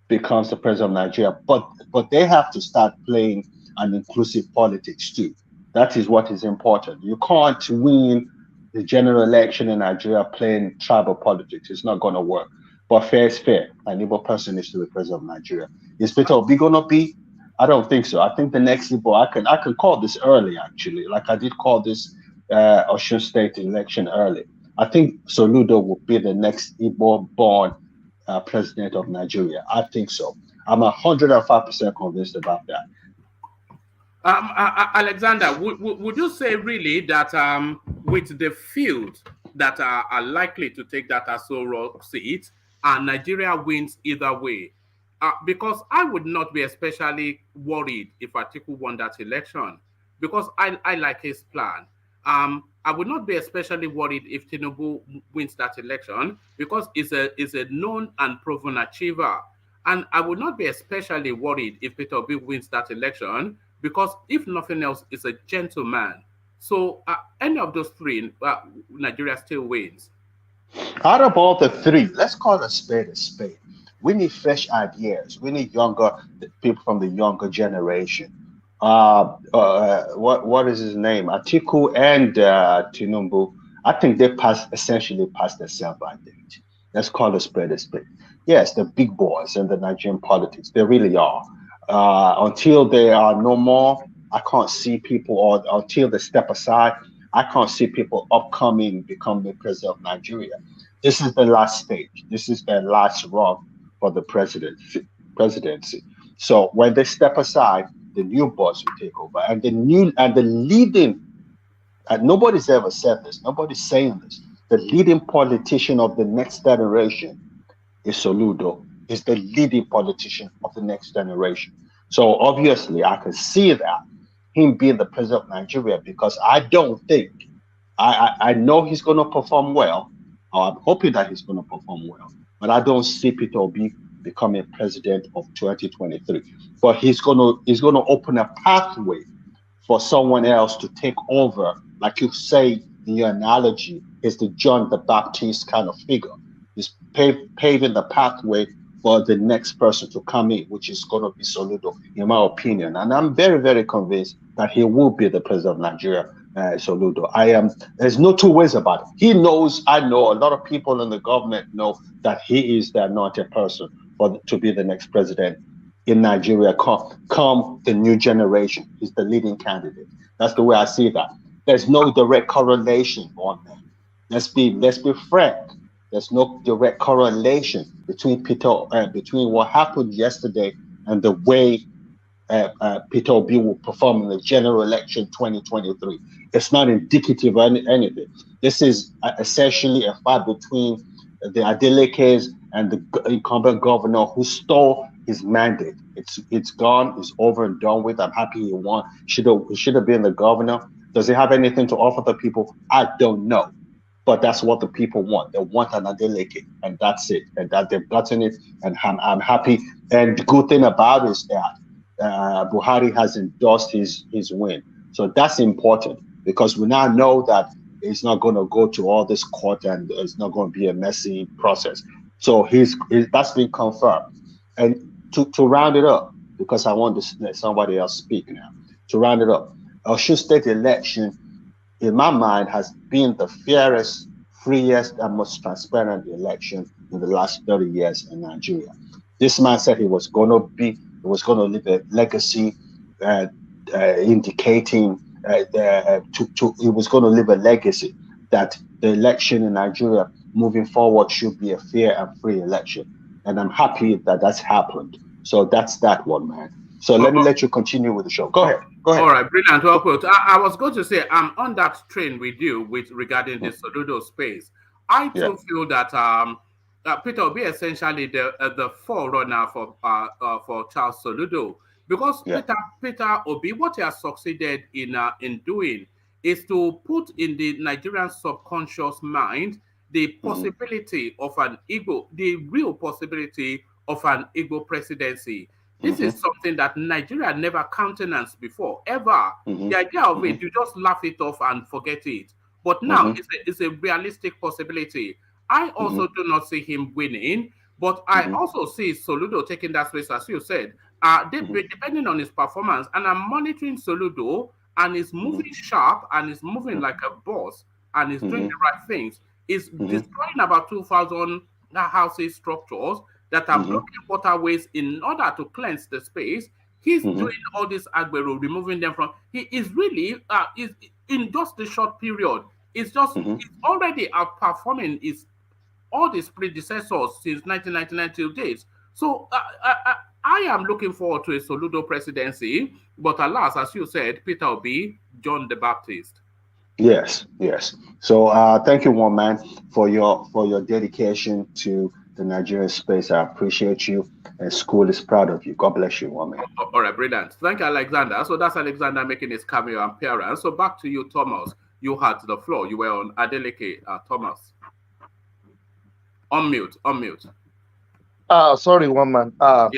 becomes the president of Nigeria. But they have to start playing an inclusive politics too. That is what is important. You can't win the general election in Nigeria playing tribal politics. It's not going to work. But fair is fair. An Igbo person is to be president of Nigeria. Is Peter Obi going to be? I don't think so. I think the next Igbo, I can call this early, actually. Like I did call this Osun State election early. I think Soludo will be the next Igbo-born president of Nigeria. I think so. I'm 105% convinced about that. Alexander, would you say really that with the field that are likely to take that Asoro seat, Nigeria wins either way? Because I would not be especially worried if Atiku won that election, because I like his plan. I would not be especially worried if Tinubu wins that election, because he's a known and proven achiever. And I would not be especially worried if Peter Obi wins that election, because if nothing else, he's a gentleman. So any of those three, Nigeria still wins. Out of all the three, let's call a spade a spade. We need fresh ideas. We need people from the younger generation. What is his name? Atiku and Tinubu. I think they essentially passed their sell-by date. Let's call a spade a spade. Yes, the big boys in the Nigerian politics. They really are. Until they are no more, I can't see people, or until they step aside, I can't see people upcoming become the president of Nigeria. This is the last stage. This is the last run for the presidency. So when they step aside, the new boss will take over, and the leading, and nobody's ever said this, nobody's saying this, the leading politician of the next generation is Soludo, is the leading politician of the next generation. So obviously I can see that him being the president of Nigeria, because I don't think, I know he's going to perform well, or I'm hoping that he's going to perform well, but I don't see Peter Obi becoming president of 2023. But he's going to open a pathway for someone else to take over, like you say in your analogy, is the John the Baptist kind of figure. He's paving the pathway for the next person to come in, which is going to be Soludo, in my opinion. And I'm very, very convinced that he will be the president of Nigeria, Soludo. There's no two ways about it. He knows, I know, a lot of people in the government know that he is the anointed person to be the next president in Nigeria come the new generation. He's the leading candidate. That's the way I see that. There's no direct correlation on that. Let's be frank. There's no direct correlation between between what happened yesterday and the way Peter Obi will perform in the general election 2023. It's not indicative of anything. This is essentially a fight between the Adelekes and the incumbent governor, who stole his mandate. It's gone. It's over and done with. I'm happy he won. He should have been the governor. Does he have anything to offer the people? I don't know. But that's what the people want. They want an Adeleke, and that's it. And that they've gotten it, and I'm happy. And the good thing about it is that Buhari has endorsed his win. So that's important because we now know that it's not going to go to all this court and it's not going to be a messy process. So that's been confirmed. And to round it up, because I want to let somebody else speak now. To round it up, Osun State election, in my mind, has been the fairest, freest, and most transparent election in the last 30 years in Nigeria. This man said he was going to leave a legacy, indicating he was going to leave a legacy that the election in Nigeria moving forward should be a fair and free election. And I'm happy that that's happened. So that's that one, man. So let me let you continue with the show. Go ahead. All right, brilliant. Well put. I was going to say I'm on that train with you regarding the Soludo space. I too feel that Peter will be essentially the forerunner for Charles Soludo, because Peter Obi, what he has succeeded in doing is to put in the Nigerian subconscious mind the possibility of an Igbo, the real possibility of an Igbo presidency. This is something that Nigeria never countenanced before, ever. The idea of it, you just laugh it off and forget it. But now it's a realistic possibility. I also do not see him winning, but I also see Soludo taking that space, as you said, depending on his performance. And I'm monitoring Soludo, and he's moving sharp, and he's moving like a boss, and he's doing the right things. He's destroying about 2,000 housing structures that are blocking waterways in order to cleanse the space. He's doing all this agbero, removing them from. He is really is in just a short period. It's just he's already outperforming all his predecessors since 1999 till date. So I am looking forward to a Soludo presidency, but alas, as you said, Peter Obi, John the Baptist. Yes. So thank you, one man, for your dedication to the Nigerian space. I appreciate you, and school is proud of you. God bless you, one man. All right, brilliant. Thank you, Alexander. So that's Alexander making his cameo appearance. So back to you, Thomas. You had the floor. You were on Adeleke, Thomas. Unmute. Sorry, one man. I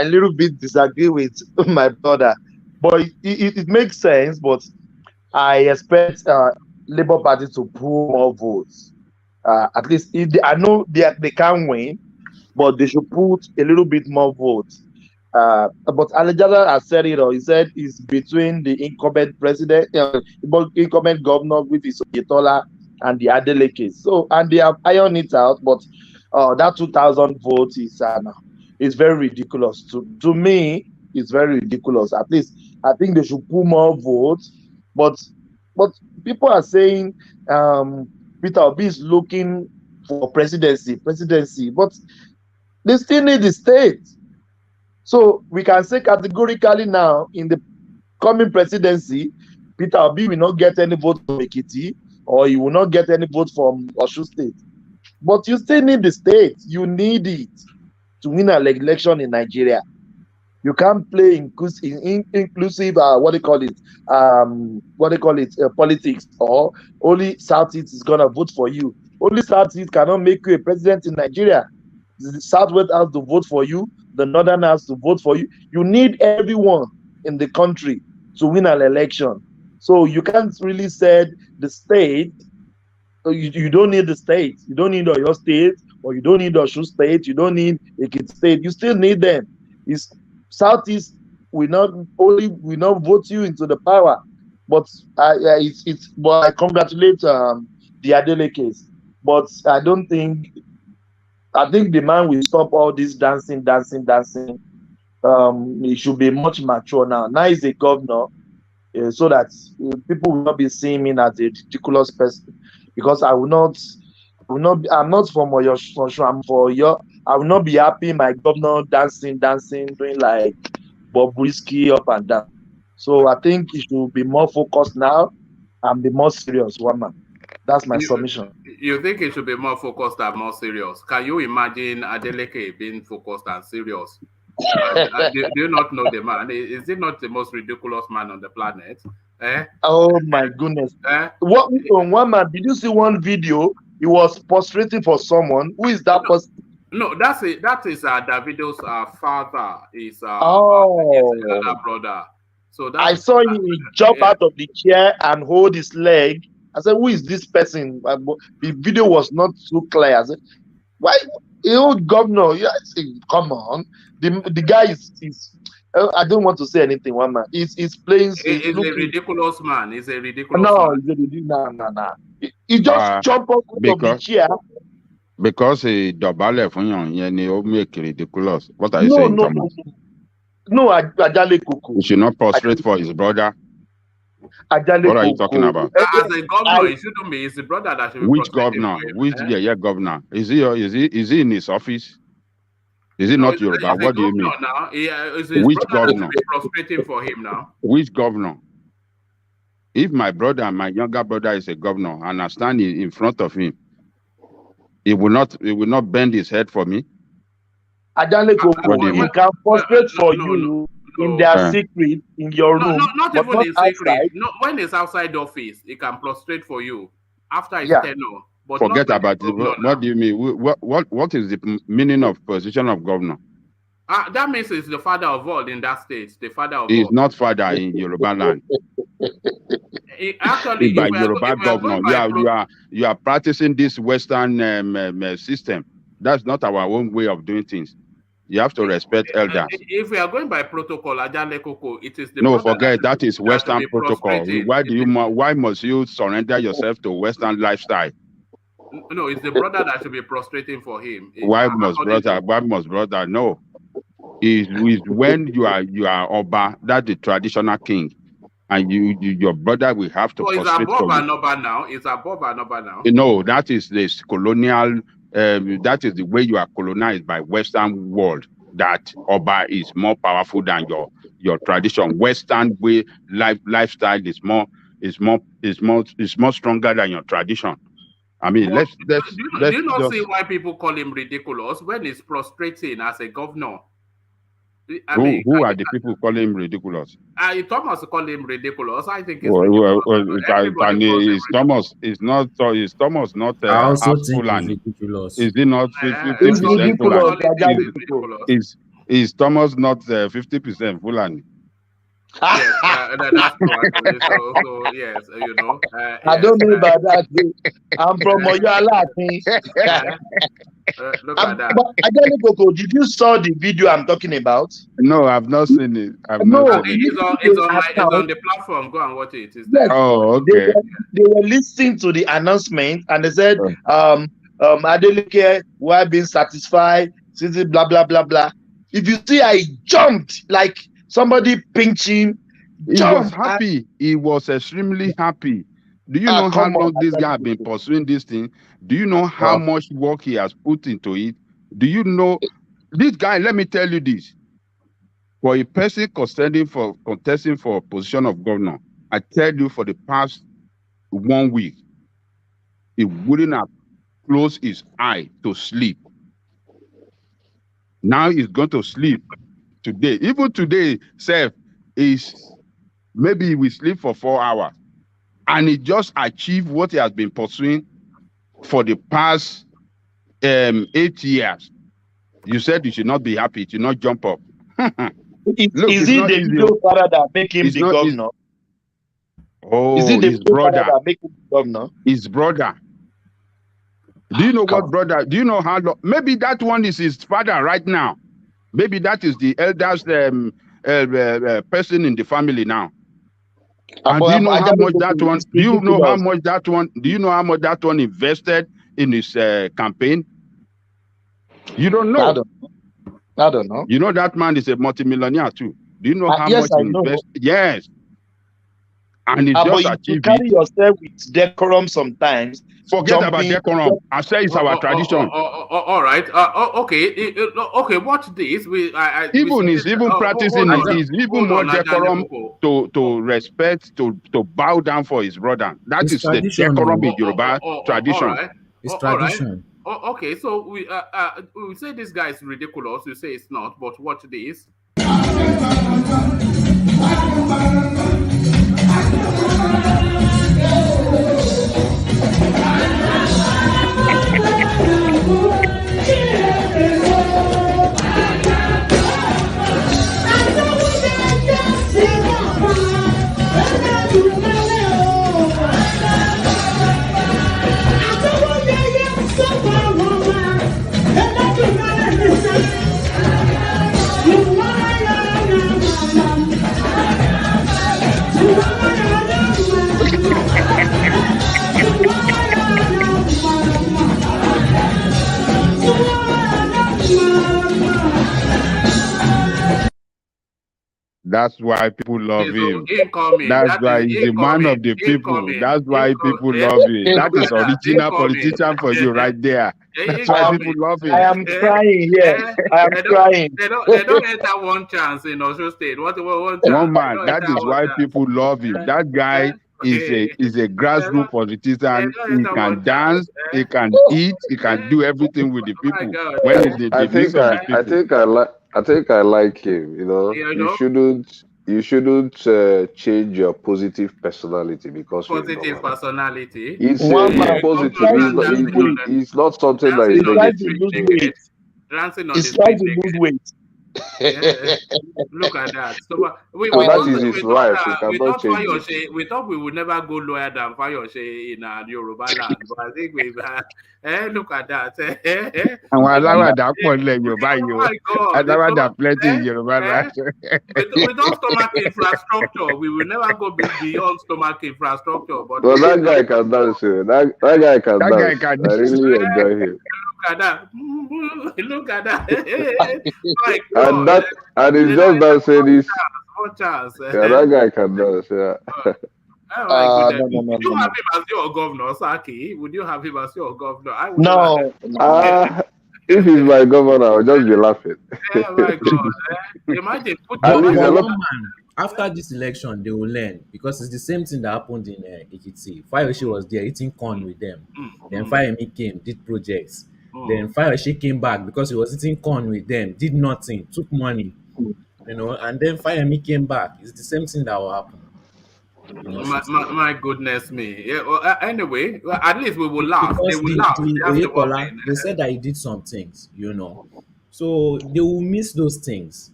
little bit disagree with my brother, but it makes sense. But I expect Labour Party to pull more votes. At least I know they can win, but they should put a little bit more votes. But Alexander has said it all. He said it's between the incumbent president, incumbent governor with his Oyetola and the Adeleke. So, and they have ironed it out, but that 2,000 votes is very ridiculous. To me, it's very ridiculous. At least I think they should pull more votes. But people are saying Peter Obi is looking for presidency, but they still need the state. So we can say categorically now, in the coming presidency, Peter Obi will not get any vote from Ekiti, or he will not get any vote from Osun State. But you still need the state. You need it to win an election in Nigeria. You can't play inclusive politics, or only Southeast is gonna vote for you. Only Southeast cannot make you a president in Nigeria. The Southwest has to vote for you. The Northern has to vote for you. You need everyone in the country to win an election. So you can't really say the state. You don't need the state. You don't need your state, or you don't need Osun State. You don't need Ekiti State. You still need them. Southeast will not vote you into the power, but I congratulate the Adelekes, but I think the man will stop all this dancing. He should be much mature now. Now he's a governor, so that people will not be seeing me as a ridiculous person, because I'm not from Oyo, I'm for Oyo. I will not be happy my governor dancing, doing like Bobrisky up and down. So I think he should be more focused now and be more serious, one man. That's my submission. You think it should be more focused and more serious? Can you imagine Adeleke being focused and serious? Do you not know the man? Is he not the most ridiculous man on the planet? Oh my goodness! What on one man? Did you see one video? He was prostrating for someone. Who is that person? No, that is Davido's father. Is another brother. So I saw him jump out of the chair and hold his leg. I said, "Who is this person?" The video was not so clear. I said, "Why, the old governor?" Yeah, I said, "Come on, the guy is." I don't want to say anything. One man, he's playing. He's a ridiculous man. He's a ridiculous. No. He just jump up of the chair. Because he dobale fún yàn ni ó make ridiculous. What are you saying, Thomas? No, Adeleke. He should not prostrate for his brother. Adeleke. What are you talking about? As a governor, it shouldn't be. It's the brother that should be. Which governor? Which governor? Is he in his office? Is he not Yoruba? What do you mean? Now. Which governor? Be prostrating for him now. Which governor? If my brother, my younger brother, is a governor, and I stand in front of him, he will not bend his head for me. Adeleke, he can prostrate for you in their secret, in your room. Not even in secret. No, when it's outside the office, he can prostrate for you after his tenure. But forget about it. What do you mean? What is the meaning of position of governor? That means he's the father of all in that state. The father of He's all. not father in Yoruba land. Actually, by Yoruba governor, you are practicing this Western system. That's not our own way of doing things. You have to respect elders. If we are going by protocol, it is the no. Forget that is Western protocol. Why must you surrender yourself to Western lifestyle? No, it's the brother that should be prostrating for him. Why must brother? No, is when you are Oba, that's the traditional king, and your brother will have to. So prostrate it's above and Oba now. It's above and Oba now. No, that is this colonial. That is the way you are colonized by Western world. That Oba is more powerful than your tradition. Western way lifestyle is more stronger than your tradition. I mean, let's do you not see why people call him ridiculous when he's prostrating as a governor? Who are the people calling him ridiculous? Thomas call him ridiculous. I think Thomas is not. Is Thomas not? I also think he's ridiculous. Is he not 50% Fulani? Is Thomas not 50% Fulani? Yes, that's true. Actually. So yes, you know. I don't know about that. I'm from Oyo. Look at that. But Adeleke, did you saw the video I'm talking about? No, I've not seen it. It's on the platform. Go and watch it. Yes. Oh, okay. They were listening to the announcement and they said, Adeleke, we're being satisfied, blah blah blah blah. If you see, I jumped like somebody pinched him. He was happy. He was extremely happy. Do you know how long this guy has been pursuing this thing? Do you know how much work he has put into it? Do you know this guy? Let me tell you this: for a person contesting for a position of governor, I tell you, for the past 1 week, he wouldn't have closed his eye to sleep. Now he's going to sleep today. Even today, Seth is maybe he will sleep for 4 hours. And he just achieved what he has been pursuing for the past 8 years. You said you should not be happy, you should not jump up. Look, is it the video father that make him the governor? Is it his brother that make him the governor? His brother. Do you know what brother? Do you know how long? Maybe that one is his father right now. Maybe that is the eldest person in the family now. And do you know how much that one? Do you know how much that one? Do you know how much that one invested in his campaign? You don't know. I don't know. You know that man is a multimillionaire too. Do you know how much he invested? Yes. And he just achieved you carry yourself with decorum sometimes. Forget about decorum. I say it's our tradition. all right. Okay. Okay. Watch this. Even is even practicing it is even more decorum to respect to bow down for his brother. That It's is the tradition. decorum in Yoruba tradition. All right. It's All right. tradition. Okay. So we say this guy is ridiculous. You say it's not, but watch this. That's why people love him. Incoming. That's why he's the man of the people. That's why people love him. That is original politician for you right there. That's why people love him. I am crying here. I am crying. They don't get that one chance in Osun State. One chance. One man. That is why people love him. That guy is a grassroots politician. He can dance, he can eat, he can do everything with the people. When it's the midst of the people. I think I like him. You know, you shouldn't change your positive personality because positive personality. It's positive. It's not something that is negative. Dancing on He's trying to lose weight. Yeah. Look at that. So we thought we would never go lower than Fayose in Yoruba land, but I think we've look at that. And plenty in Yoruba land. Without stomach infrastructure, we will never go beyond stomach infrastructure. But that guy can dance. That guy can dance. I really enjoy him. Look at that. My God. And it's just that saying this. Yeah, that guy can dance. Yeah. Would you have him as your governor, Saki? Would you have him as your governor? I would no. If he's my governor, I'll just be laughing. Yeah, my God. Imagine after this election, they will learn because it's the same thing that happened in Ekiti. Fayose was there eating corn with them. Then Fayemi came, did projects. Then Fayose came back because he was eating corn with them, did nothing, took money, and then Fayemi came back. It's the same thing that will happen. My goodness me. Yeah, well, anyway, at least we will laugh. They will laugh. They said that he did some things, so they will miss those things.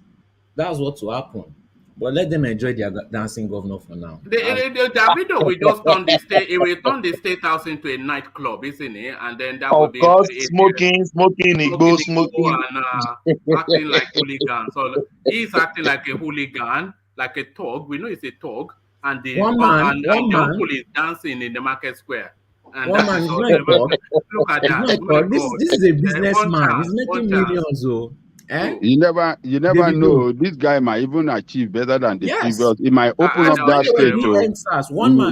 That's what will happen. But let them enjoy their dancing governor for now. Davido will just turn the state. It will turn the state house into a nightclub, isn't it? And then that will be smoking, and acting like hooligan. So he's acting like a hooligan, like a thug. We know it's a thug, and the uncle is dancing in the market square. And one man is not a thug. Look at that. This is a businessman. He's making millions, though. You never know. This guy might even achieve better than the previous. He might open up that state too.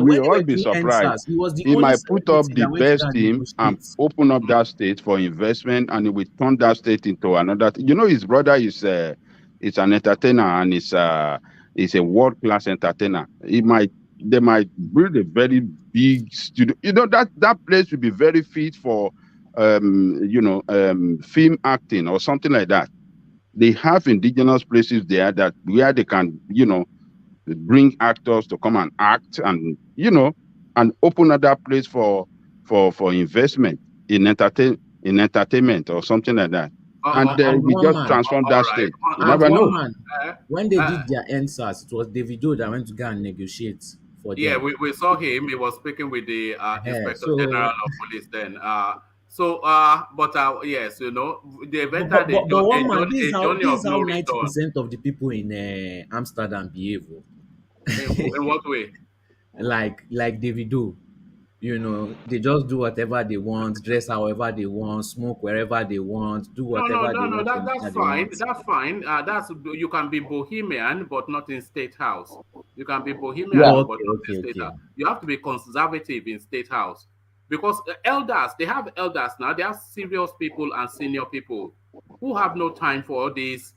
We'll all be surprised. He might put up the best team and open up that state for investment, and he will turn that state into another. His brother is an entertainer, and he's a world-class entertainer. They might build a very big studio. That place will be very fit for film acting or something like that. They have indigenous places there where they can, bring actors to come and act and, and open other place for investment in entertainment or something like that. And we just transform that state. You never know. When they did their NSAS, it was Davido that went to go and negotiate for them. Yeah, we saw him. He was speaking with the Inspector General of Police then. Yes, the event that they done, this is how 90% of the people in Amsterdam behave. In what way? Like Davido, they just do whatever they want, dress however they want, smoke wherever they want, do whatever they want. That's fine. That's fine. You can be bohemian, but not in state house. You can be bohemian, but not in state house. You have to be conservative in state house. because elders, they have elders now. They have serious people and senior people who have no time for all this.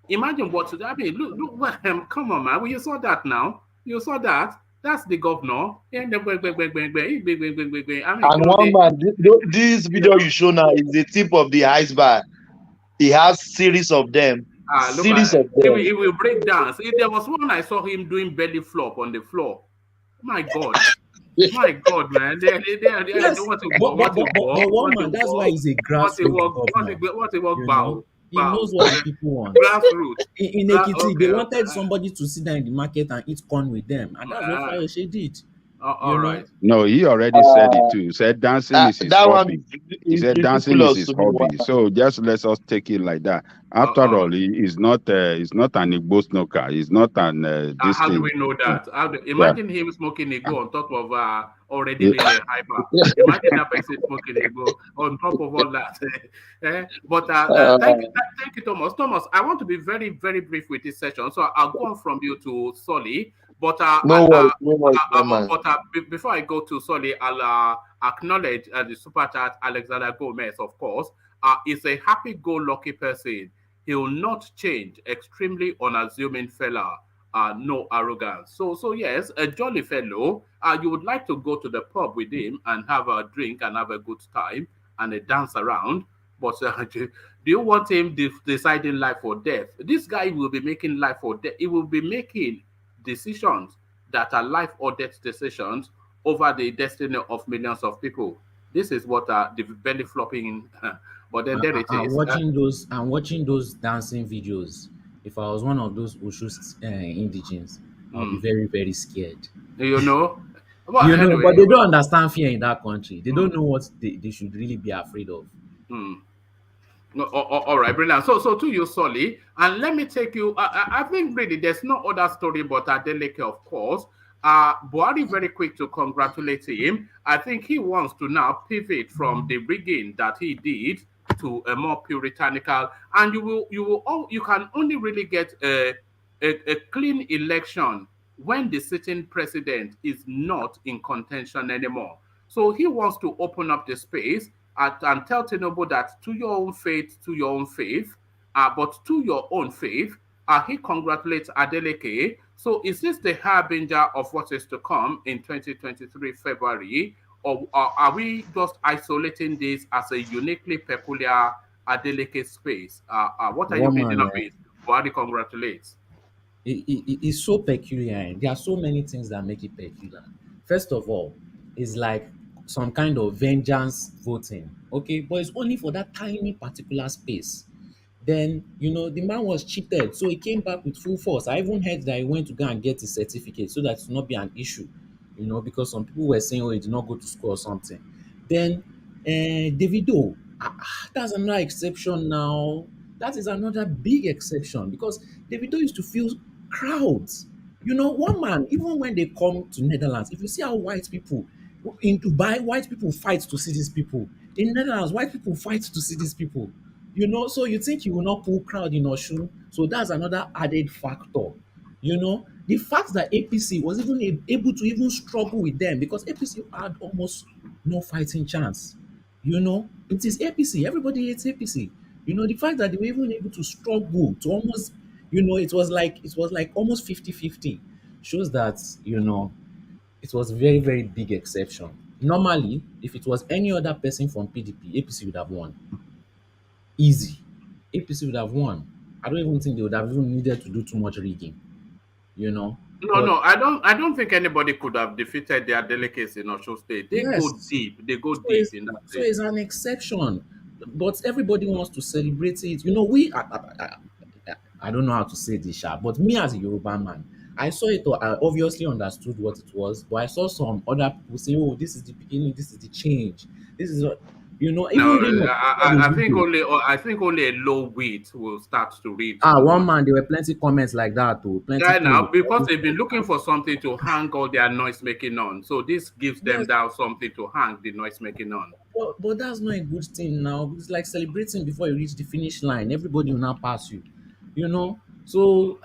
Imagine what I mean. Look, come on, man. Well, you saw that now. You saw that. That's the governor. I mean, And one man, this video you show now is the tip of the iceberg. He has series of them. Look Series at of them. it will break down. See, there was one I saw him doing belly flop on the floor. My God. My God, man. They Yes, want to but what one man, that's why he's a grassroots governor. What You know, bow. he knows what the people want. Grassroots. In Ekiti, they wanted somebody to sit down in the market and eat corn with them, and that's what Fayose did. All right. No, he already said it too. He said dancing is his hobby. He said dancing is his hobby. So just let us take it like that. After all, he is not an Igbo smoker. He's not an this how thing. do we know that? Imagine him smoking Igbo on top of already being a hyper. Imagine that person smoking Igbo on top of all that. But thank you, Thomas. Thomas, I want to be very, very brief with this session. So I'll go on from you to Solly. But before I go to Solly, I'll acknowledge the super chat Alexander Gomez, of course. Is a happy-go-lucky person. He will not change. Extremely unassuming fella. No arrogance. So yes, a jolly fellow. You would like to go to the pub with him and have a drink and have a good time and a dance around. But do you want him deciding life or death? This guy will be making life or death. He will be making decisions that are life or death decisions over the destiny of millions of people. This is what the belly flopping. But then there it is. I'm watching those dancing videos. If I was one of those Ushu's indigens, I'll be very, very scared. You know? Well, anyway, but they don't understand fear in that country. They don't know what they should really be afraid of. All right, brilliant. So to you, Solly, and let me take you. I think really there's no other story but Adeleke, of course. Buhari very quick to congratulate him. I think he wants to now pivot from the rigging that he did to a more puritanical, and you can only really get a clean election when the sitting president is not in contention anymore. So he wants to open up the space and tell Tinubu that to your own faith, but to your own faith, he congratulates Adeleke. So is this the harbinger of what is to come in 2023 February, or are we just isolating this as a uniquely peculiar Adeleke space? What are you reading of it? Buhari congratulates. It's so peculiar. There are so many things that make it peculiar. First of all, it's like some kind of vengeance voting, okay? But it's only for that tiny particular space. Then, the man was cheated, so he came back with full force. I even heard that he went to go and get his certificate so that it will not be an issue, because some people were saying, he did not go to school or something. Then, Davido, that's another exception now. That is another big exception because Davido used to feel crowds. One man, even when they come to Netherlands, if you see how white people in Dubai, white people fight to see these people. In Netherlands, white people fight to see these people. So you think you will not pull crowd in Osun? So that's another added factor. The fact that APC was even able to even struggle with them because APC had almost no fighting chance. It is APC. Everybody hates APC. The fact that they were even able to struggle to almost, it was like almost 50-50 shows that, it was very, very big exception. Normally, if it was any other person from PDP, APC would have won. Easy. APC would have won. I don't even think they would have even needed to do too much rigging. No, I don't think anybody could have defeated their delegates in Osun State. They go deep. They go deep in that state. So it's an exception. But everybody wants to celebrate it. We I don't know how to say this, but me as a Yoruba man, I saw it, I obviously understood what it was, but I saw some other people saying, oh, this is the beginning, this is the change. This is what, I think only a low wheat will start to read. One man, there were plenty comments like that too. Now, because they've been looking for something to hang all their noise making on. So this gives them down something to hang the noise making on. But that's not a good thing now. It's like celebrating before you reach the finish line. Everybody will now pass you. So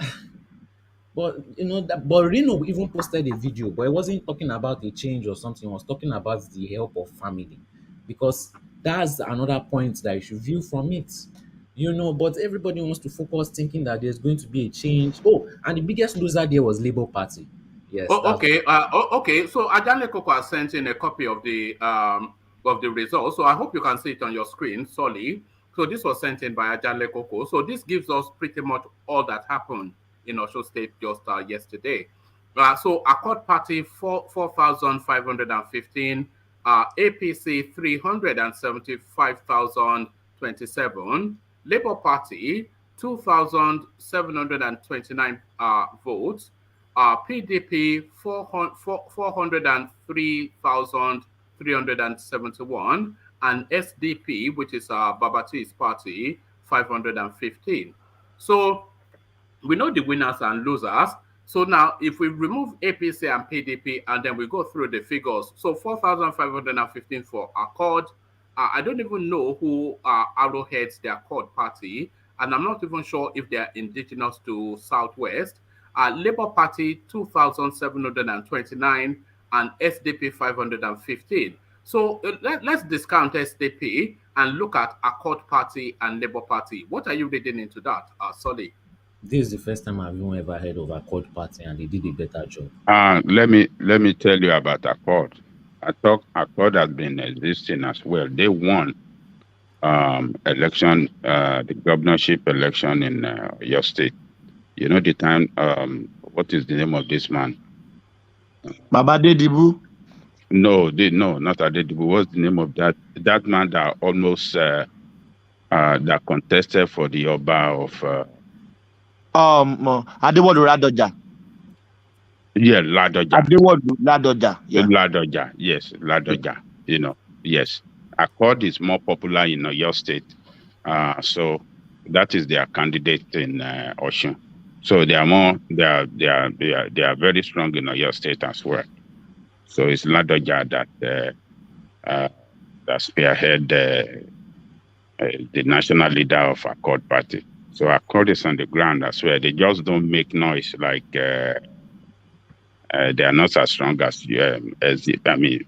But but Reno even posted a video, but it wasn't talking about a change or something. It was talking about the help of family, because that's another point that you should view from it. But everybody wants to focus thinking that there's going to be a change. Oh, and the biggest loser there was Labour Party. Yes, Oh, that's okay. Okay. So Adeleke has sent in a copy of the results. So I hope you can see it on your screen, Solly. So this was sent in by Adeleke. So this gives us pretty much all that happened in Osho State just yesterday. So Accord Party 4,515, APC 375,027, Labour Party 2,729 votes, PDP 403,371, and SDP, which is Babati's party, 515. So we know the winners and losers. So now, if we remove APC and PDP and then we go through the figures, so 4,515 for Accord. I don't even know who arrowheads the Accord Party, and I'm not even sure if they are indigenous to Southwest. Labour Party 2,729 and SDP 515. So let's discount SDP and look at Accord Party and Labour Party. What are you reading into that, Solly? This is the first time I've even ever heard of Accord Party, and they did a better job. Let me tell you about Accord. I thought Accord has been existing as well. They won election, the governorship election in your state. You know the time. What is the name of this man? Baba Dedibu. No, not Adedibu. What's the name of that man that almost that contested for the Oba of Adewolu Ladoja. Yeah, Ladoja. Adewolu Ladoja. Yeah. Ladoja, yes, Ladoja. Yes. Accord is more popular in your state. So that is their candidate in Osun. So they are very strong in your state as well. So it's Ladoja that spearhead the national leader of Accord Party. So Accord is on the ground as well. They just don't make noise like they are not as strong as PDP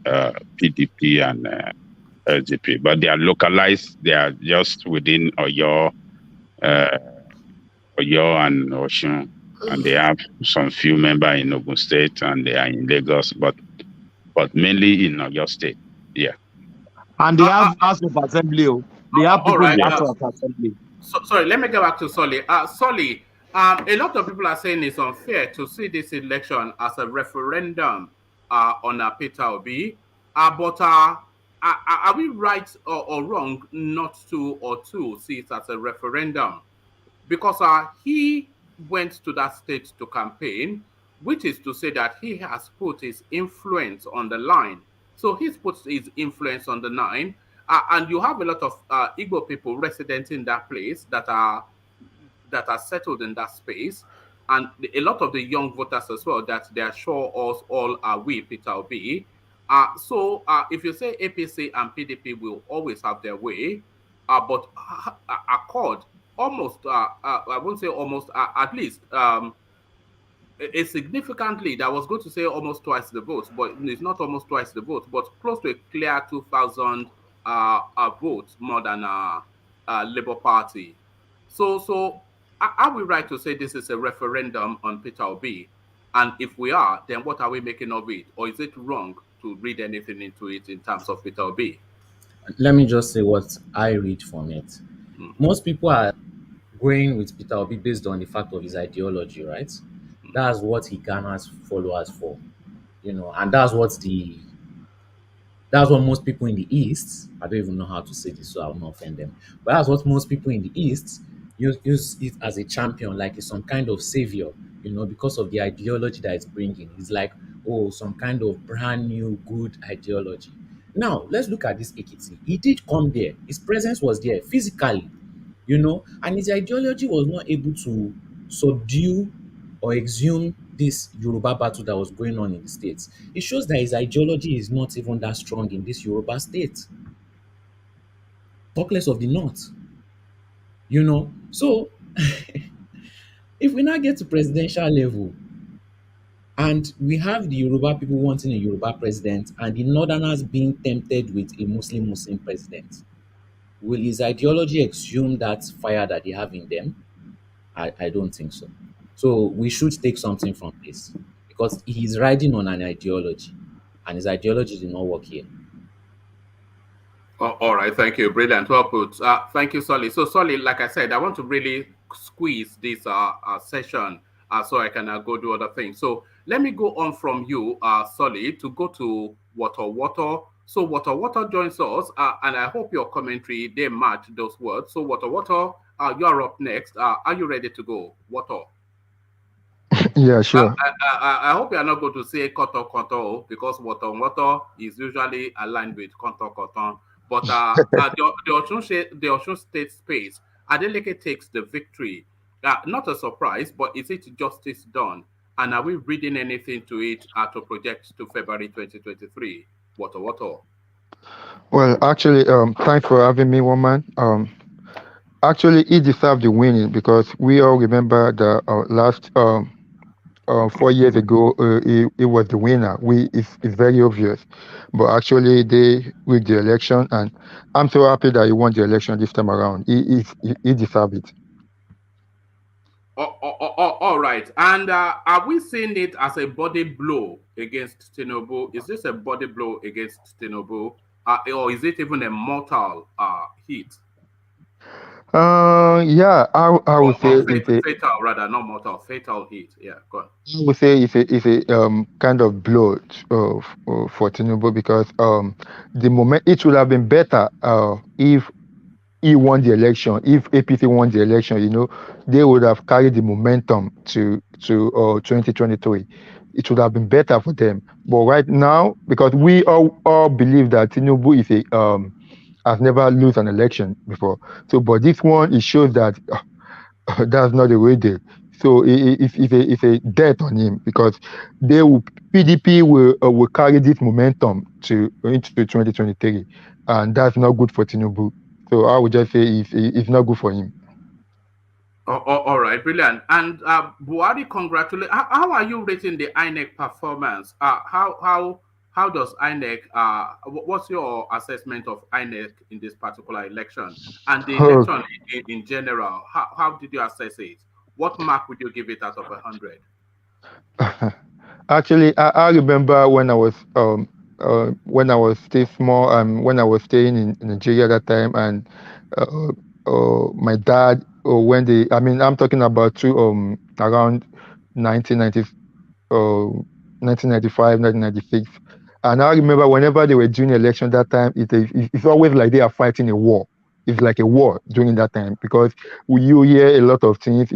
and SDP, but they are localized. They are just within Oyo and Osun, and they have some few members in Ogun State, and they are in Lagos, but mainly in Oyo State. Yeah. And they have House of Assembly. They have people in House of Assembly. Sorry, let me get back to Solly. Solly, a lot of people are saying it's unfair to see this election as a referendum on Peter Obi. But are we right or wrong not to see it as a referendum? Because he went to that state to campaign, which is to say that he has put his influence on the line. So he's put his influence on the line. And you have a lot of Igbo people resident in that place that are settled in that space, and a lot of the young voters as well that they are sure us all are we Peter Obi. So if you say APC and PDP will always have their way, but Accord almost I won't say almost at least a significantly, I was going to say almost twice the votes, but it's not almost twice the votes, but close to a clear 2,000 votes more than Labour Party. So are we right to say this is a referendum on Peter Obi? And if we are, then what are we making of it? Or is it wrong to read anything into it in terms of Peter Obi? Let me just say what I read from it. Most people are going with Peter Obi based on the fact of his ideology, right? That's what he garners followers for, and that's what most people in the East, I don't even know how to say this so I will not offend them, but that's what most people in the East use it as a champion, like it's some kind of savior, because of the ideology that it's bringing. It's like, oh, some kind of brand new good ideology. Now, let's look at this Ekiti. He did come there. His presence was there physically, and his ideology was not able to subdue or exhume this Yoruba battle that was going on in the states. It shows that his ideology is not even that strong in this Yoruba state. Talk less of the north. So If we now get to presidential level, and we have the Yoruba people wanting a Yoruba president, and the Northerners being tempted with a Muslim president, will his ideology exhume that fire that they have in them? I don't think so. So we should take something from this, because he's riding on an ideology, and his ideology did not work here. All right, thank you. Brilliant. Well put. Thank you, Solly. So, Solly, like I said, I want to really squeeze this session so I can go do other things. So, let me go on from you, Solly, to go to Water. So, Water joins us, and I hope your commentary, they match those words. So, Water, you're up next. Are you ready to go? Water. Yeah, sure. I hope you are not going to say Koto, because Water is usually aligned with Koto. But the Osun State space, Adeleke takes the victory. Not a surprise, but is it justice done? And are we reading anything to it to project to February 2023? Water. Well, actually, thanks for having me, woman. Actually, he deserved the winning, because we all remember the last 4 years ago, he was the winner. It's very obvious, but actually they rigged the election, and I'm so happy that he won the election this time around. He deserved it. All right, and are we seeing it as a body blow against Tinubu? Is this a body blow against Tinubu, or is it even a mortal hit? Yeah, I would say fatal, rather, not mortal, fatal hit. Yeah, go on. I would say it's a kind of blow for Tinubu, because the moment it would have been better if he won the election, if APC won the election, they would have carried the momentum to 2023. It would have been better for them. But right now, because we all believe that Tinubu is has never lose an election before. So, but this one, it shows that that's not the way they. So it's a debt on him, because PDP will carry this momentum into 2023, and that's not good for Tinubu. So I would just say it's not good for him. All right, brilliant. And Buhari, congratulate. How are you rating the INEC performance? How does INEC, what's your assessment of INEC in this particular election? And the election in general, how did you assess it? What mark would you give it out of 100? Actually, I remember when I was still small, when I was staying in Nigeria at that time, and my dad, I'm talking about around 1995, 1996. And I remember whenever they were doing election that time, it's always like they are fighting a war. It's like a war during that time, because you hear a lot of things,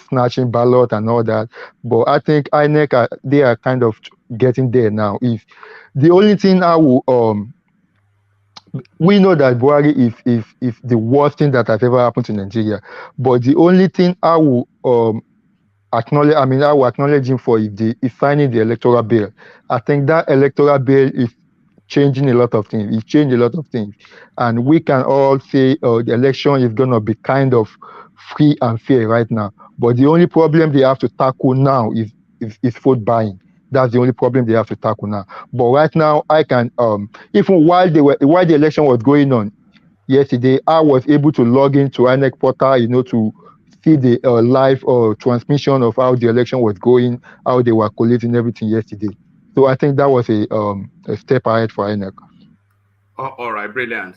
snatching ballot and all that. But I think INEC, they are kind of getting there now. If the only thing I will, we know that Buhari is the worst thing that has ever happened to Nigeria. But the only thing I will acknowledge, I will acknowledge him for is signing the electoral bill. I think that electoral bill is changing a lot of things. It changed a lot of things, and we can all say the election is going to be kind of free and fair right now. But the only problem they have to tackle now is vote buying. That's the only problem they have to tackle now. But right now, I can even while the election was going on yesterday, I was able to log into INEC portal, to see the live transmission of how the election was going, how they were collating everything yesterday. So I think that was a step ahead for INEC. All right, brilliant.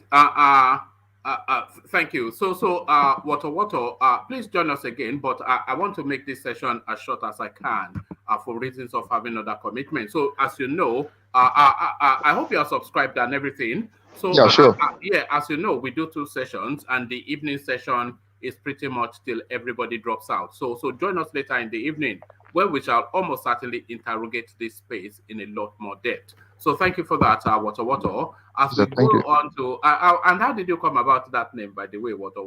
Thank you. So, Water, please join us again. But I want to make this session as short as I can for reasons of having other commitments. So, as you know, I hope you are subscribed and everything. So, yeah, sure. As you know, we do 2 sessions, and the evening session is pretty much till everybody drops out. So join us later in the evening, where we shall almost certainly interrogate this space in a lot more depth. So thank you for that, Water. As we go on to, and how did you come about that name, by the way, Water?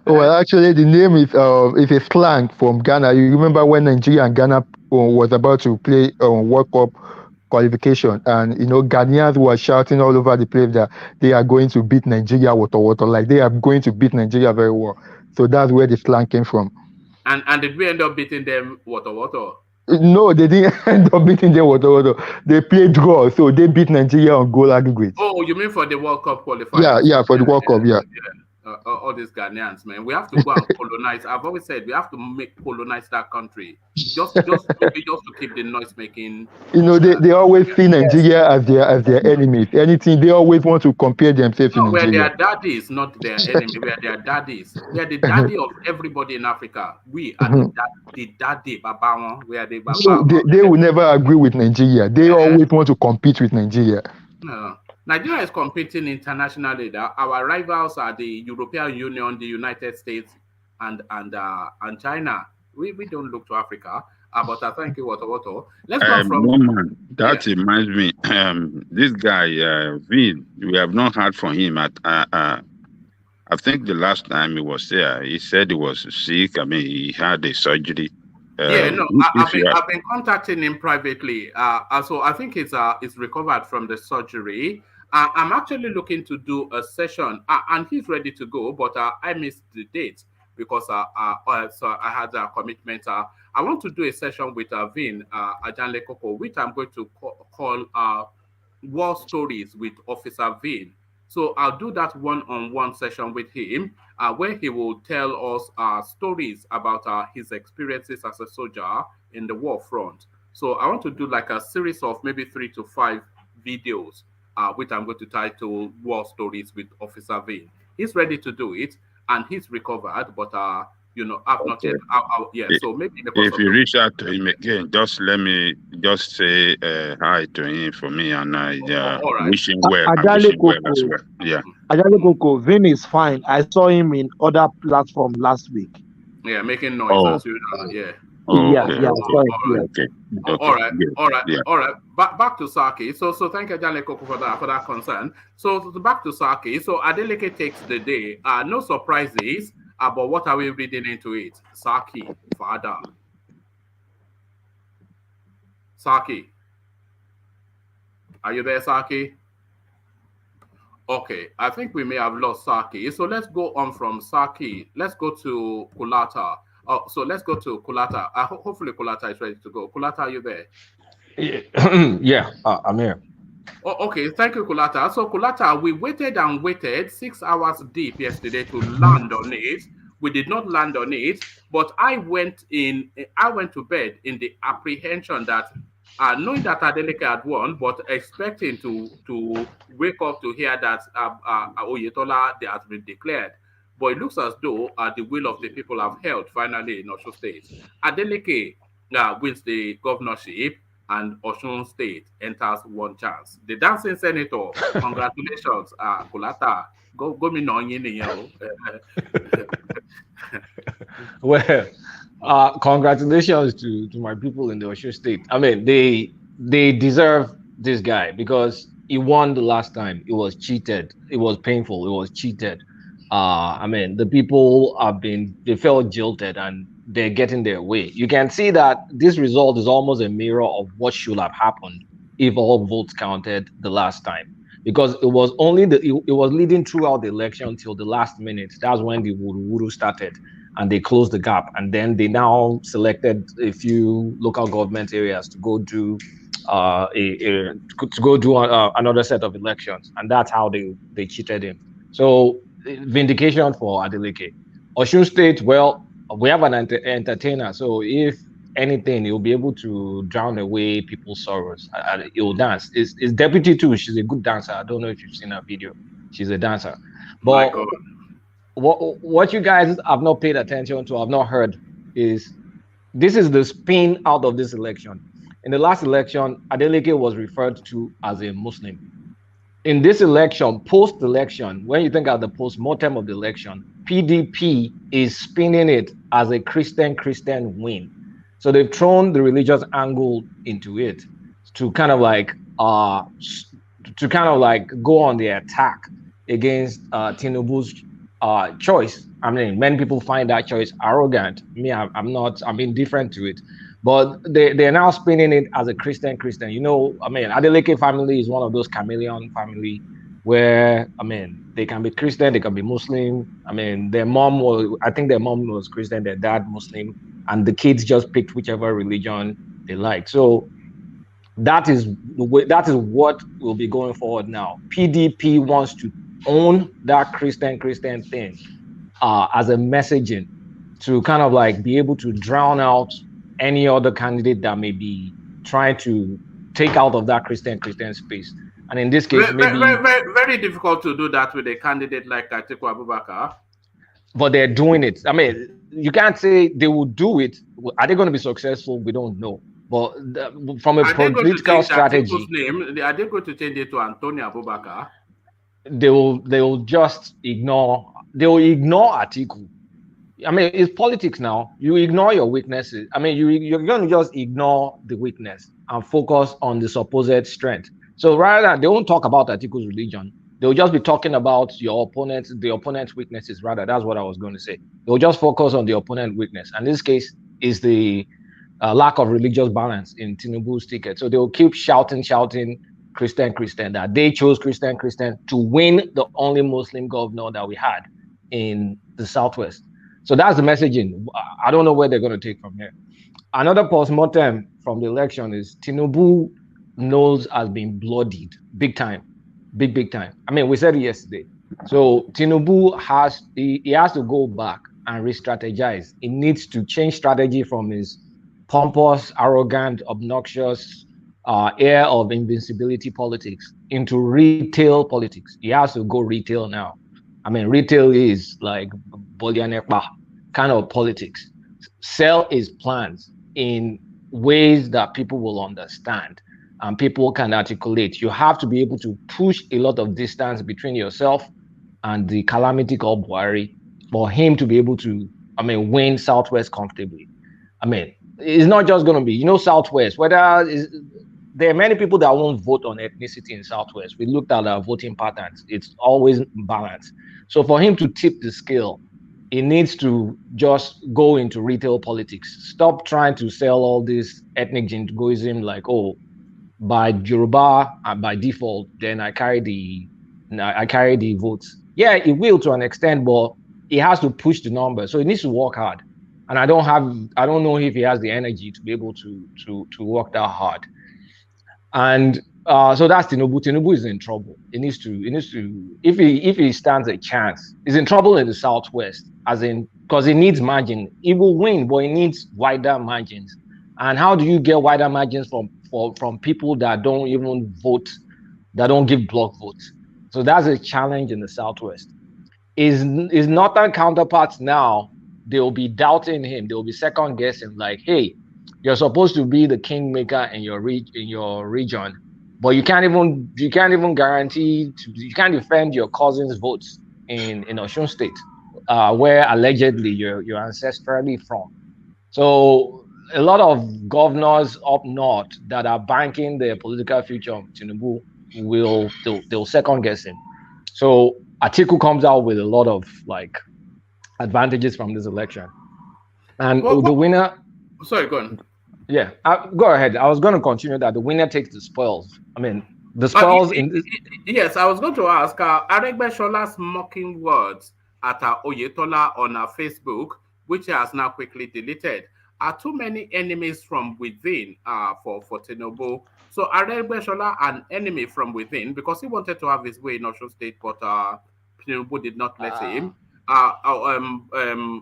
Well, actually, the name is a slang from Ghana. You remember when Nigeria and Ghana was about to play World Cup qualification, and Ghanaians were shouting all over the place that they are going to beat Nigeria, water, like they are going to beat Nigeria very well. So that's where the slang came from. And did we end up beating them water? No, they didn't end up beating them water. They played draw, so they beat Nigeria on goal aggregate. Oh, you mean for the World Cup qualifiers? Yeah, for the World Cup, yeah. All these Ghanaians, man. We have to go and colonize. I've always said we have to colonize that country. Just to keep the noise making. You know, they always see Nigeria as their enemy. If anything, they always want to compare themselves to We're Nigeria. their daddies, not their enemy. We're their daddies. We are the daddy of everybody in Africa. We are the daddy, Baba. We are the Baba. So they will never agree with Nigeria. They always want to compete with Nigeria. No. Nigeria is competing internationally. Our rivals are the European Union, the United States, and China. We don't look to Africa. But thank you, Water. Let's go from. Woman, that reminds me. This guy, Vin, we have not heard from him at. I think the last time he was there, he said he was sick. I mean, he had a surgery. I've been contacting him privately. So I think it's recovered from the surgery. I'm actually looking to do a session, and he's ready to go, but I missed the date because so I had a commitment. I want to do a session with Vin Adeleke, which I'm going to call War Stories with Officer Vin. So I'll do that one-on-one session with him, where he will tell us stories about his experiences as a soldier in the war front. So I want to do like a series of maybe 3 to 5 videos, which I'm going to title War Stories with Officer Vin. He's ready to do it, and he's recovered, but I've not yet. So maybe if you reach out to him again, just let me just say hi to him for me, and I wish him well. I wish him well as well. Yeah. Adeleke, Vin is fine. I saw him in other platform last week. Yeah, making noise as usual. Yeah. Okay. All right. Back to Saki. So thank you, Adeleke, for that concern. So back to Saki. So Adeleke takes the day. No surprises. But what are we reading into it? Saki, father. Saki. Are you there, Saki? Okay, I think we may have lost Saki. So let's go on from Saki. Let's go to Kulata. So let's go to Kulata. Hopefully Kulata is ready to go. Kulata, are you there? Yeah, I'm here. Oh, okay, thank you, Kulata. So Kulata, we waited and waited 6 hours deep yesterday to land on it. We did not land on it, but I went to bed in the apprehension that knowing that Adeleke had won, but expecting to wake up to hear that Oyetola has been declared. But it looks as though the will of the people have held finally in Osun State. Adeleke wins the governorship, and Osun State enters one chance. The dancing senator, congratulations, Kulata. Go me Well, congratulations to my people in the Osun State. I mean, they deserve this guy because he won the last time. It was cheated. It was painful. It was cheated. I mean, the people they felt jilted and they're getting their way. You can see that this result is almost a mirror of what should have happened if all votes counted the last time. Because it was only it was leading throughout the election till the last minute. That's when the wuru started, and they closed the gap. And then they now selected a few local government areas to go do another set of elections, and that's how they cheated him. So vindication for Adeleke. Osun State, well, we have an entertainer, so if anything, he'll be able to drown away people's sorrows. He'll dance. His deputy too. She's a good dancer. I don't know if you've seen her video. She's a dancer. But what you guys have not paid attention to, have not heard, is this is the spin out of this election. In the last election, Adeleke was referred to as a Muslim. In this election, post-election, when you think of the post-mortem of the election, PDP is spinning it as a Christian win. So they've thrown the religious angle into it to kind of like go on the attack against Tinubu's choice. I mean, many people find that choice arrogant. Me, I'm indifferent to it. But they're now spinning it as a Christian. You know, I mean, Adeleke family is one of those chameleon family. where I mean they can be Christian, they can be Muslim. I mean I think their mom was Christian, their dad Muslim, and the kids just picked whichever religion they like. So that is what will be going forward now. PDP wants to own that Christian thing as a messaging to kind of like be able to drown out any other candidate that may be trying to take out of that Christian space. And in this case, very difficult to do that with a candidate like Atiku Abubakar. But they're doing it. I mean, you can't say they will do it. Are they going to be successful? We don't know. But from a political strategy, are they going to change it to Antonio Abubakar? They will just ignore. They will ignore Atiku. I mean, it's politics now. You ignore your weaknesses. I mean, you're going to just ignore the weakness and focus on the supposed strength. So rather than they won't talk about Atiku's religion, they'll just be talking about the opponent's weaknesses. Rather, that's what I was going to say. They'll just focus on the opponent weakness. And this case is the lack of religious balance in Tinubu's ticket. So they'll keep shouting, Christian, that they chose Christian to win the only Muslim governor that we had in the Southwest. So that's the messaging. I don't know where they're going to take from here. Another postmortem from the election is Tinubu nose has been bloodied big time. I mean, we said it yesterday. So Tinubu has to go back and re-strategize. He needs to change strategy from his pompous, arrogant, obnoxious air of invincibility politics into retail politics. He has to go retail now. I mean, retail is like Bolianepa kind of politics. Sell his plans in ways that people will understand and people can articulate. You have to be able to push a lot of distance between yourself and the calamity called Buhari for him to be able to, I mean, win Southwest comfortably. I mean, it's not just going to be, Southwest, there are many people that won't vote on ethnicity in Southwest. We looked at our voting patterns. It's always balanced. So for him to tip the scale, he needs to just go into retail politics. Stop trying to sell all this ethnic jingoism like, oh, by Yoruba and by default, then I carry the votes. Yeah, it will to an extent, but he has to push the numbers. So he needs to work hard. And I don't know if he has the energy to be able to work that hard. And so that's Tinubu. Tinubu is in trouble. He needs to, if he stands a chance, he's in trouble in the Southwest, as in, because he needs margin. He will win, but he needs wider margins. And how do you get wider margins from people that don't even vote, that don't give block votes? So that's a challenge in the Southwest. His northern counterparts now, they'll be doubting him. They'll be second guessing, like, hey, you're supposed to be the kingmaker in your region, but you can't even guarantee you can't defend your cousin's votes in Osun State, where allegedly you're ancestrally from. So a lot of governors up north that are banking their political future on Tinubu they'll second guess him. So Atiku comes out with a lot of like advantages from this election, and the winner. Sorry, go on. Yeah, go ahead. I was going to continue that the winner takes the spoils. I mean, the spoils Yes, I was going to ask Aregbesol's mocking words at Oyetola on her Facebook, which he has now quickly deleted. Are too many enemies from within for Tinubu? So Aregbesola an enemy from within because he wanted to have his way in Osun State, but Tinubu did not let him.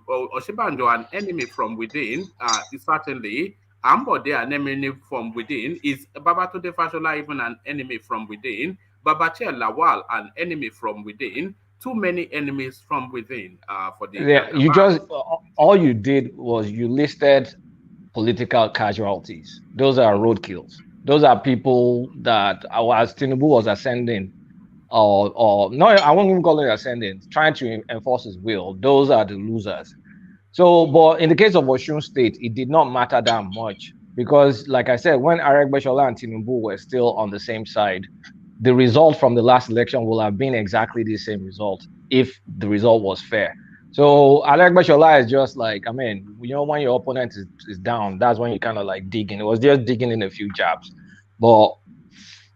Oshibanjo an enemy from within is certainly. Ambode an enemy from within. Is Babatunde Fashola even an enemy from within? Babache Lawal an enemy from within. Too many enemies from within for the. Yeah, you just all you did was you listed political casualties. Those are roadkills. Those are people that, as Tinubu was ascending, or no, I won't even call it ascending, trying to enforce his will. Those are the losers. So, but in the case of Osun State, it did not matter that much because, like I said, when Aregbesola and Tinubu were still on the same side, the result from the last election will have been exactly the same result if the result was fair. So Aregbesola is just like, I mean, when your opponent is down, that's when you kind of like dig in. It was just digging in a few jabs. But,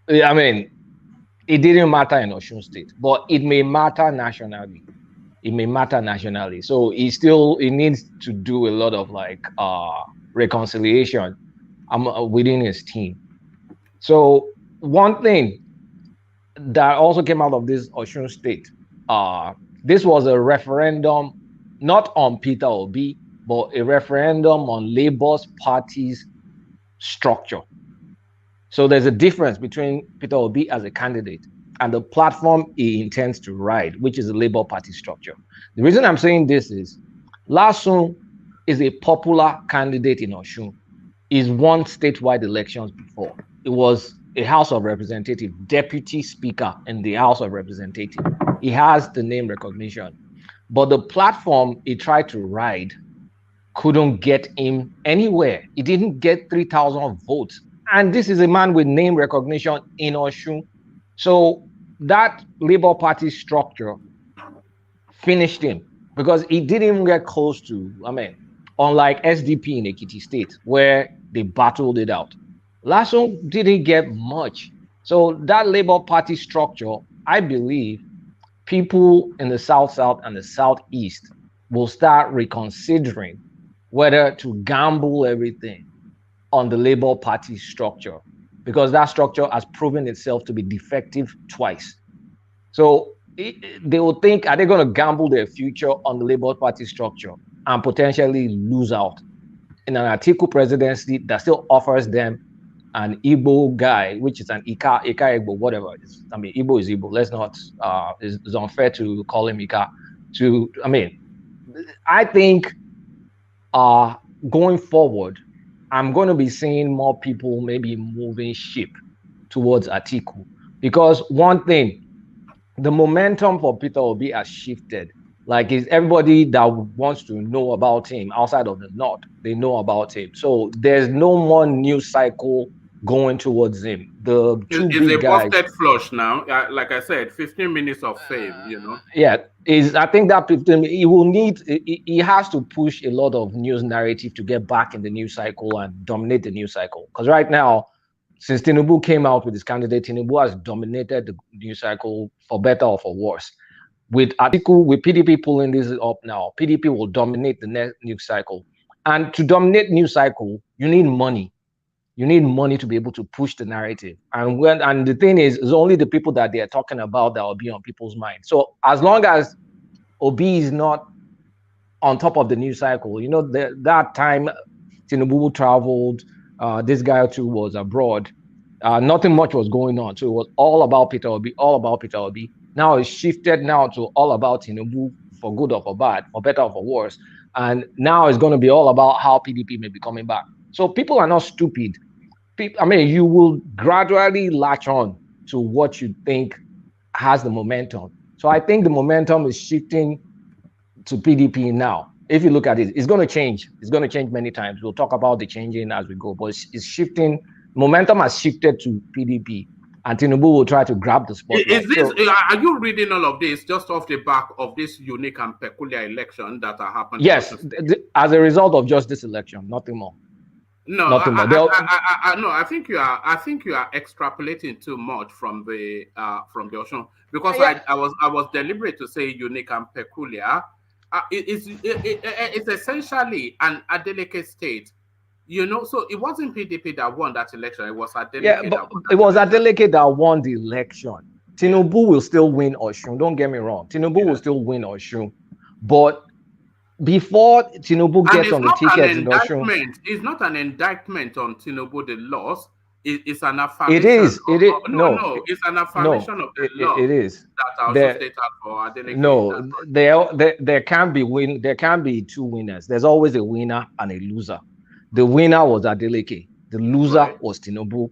I mean, it didn't matter in Osun State, but it may matter nationally. It may matter nationally. So it needs to do a lot of like reconciliation within his team. So one thing that also came out of this Osun State, this was a referendum not on Peter Obi, but a referendum on Labour's party's structure. So there's a difference between Peter Obi as a candidate and the platform he intends to ride, which is the Labour Party structure. The reason I'm saying this is Lasun is a popular candidate in Osun. He's won statewide elections before. It was a House of Representatives, deputy speaker in the House of Representatives. He has the name recognition. But the platform he tried to ride couldn't get him anywhere. He didn't get 3,000 votes. And this is a man with name recognition in Osun. So that Labour Party structure finished him because he didn't even get close to, unlike SDP in Ekiti State, where they battled it out. Lasun didn't get much. So that Labour Party structure, I believe, people in the South and the Southeast will start reconsidering whether to gamble everything on the Labour Party structure, because that structure has proven itself to be defective twice. So they will think, are they going to gamble their future on the Labour Party structure and potentially lose out in an Atiku presidency that still offers them an Igbo guy, which is an Ika Igbo, whatever it is. Igbo is Igbo. Let's not, it's unfair to call him Ika. I think going forward, I'm going to be seeing more people maybe moving ship towards Atiku, because one thing, the momentum for Peter Obi has shifted. Like, is everybody that wants to know about him outside of the North, they know about him. So there's no more news cycle going towards him. The two big guys. It's a busted flush now. Like I said, 15 minutes of fame, Yeah, I think that 15, he has to push a lot of news narrative to get back in the news cycle and dominate the news cycle. Because right now, since Tinubu came out with his candidate, Tinubu has dominated the news cycle for better or for worse. With Atiku, with PDP pulling this up now, PDP will dominate the next news cycle. And to dominate news cycle, you need money. You need money to be able to push the narrative. And the thing is, it's only the people that they're talking about that will be on people's minds. So as long as Obi is not on top of the news cycle, that time Tinubu traveled, this guy or two was abroad, nothing much was going on. So it was all about Peter Obi, all about Peter Obi. Now it's shifted now to all about Tinubu, for good or for bad, for better or for worse. And now it's going to be all about how PDP may be coming back. So people are not stupid. You will gradually latch on to what you think has the momentum. So I think the momentum is shifting to PDP now. If you look at it, it's going to change. It's going to change many times. We'll talk about the changing as we go, but it's shifting. Momentum has shifted to PDP, and Tinubu will try to grab the spotlight. Are you reading all of this just off the back of this unique and peculiar election that happened? Yes, as a result of just this election, nothing more. No, nothing more. No, I think you are extrapolating too much from the Osun, because I was deliberate to say unique and peculiar. It's essentially an Adeleke state. So it wasn't PDP that won that election. It was Adeleke. Yeah, but it was Adeleke that won the election. Tinubu will still win Osun. Don't get me wrong. Tinubu will still win Osun. But before Tinubu gets on the ticket in Osun, it's not an indictment on Tinubu, the laws. It's an affirmation. It is. No, it's an affirmation of the law. It is. That also stated for Adeleke. No, there can be There can be two winners. There's always a winner and a loser. The winner was Adeleke. The loser was Tinubu.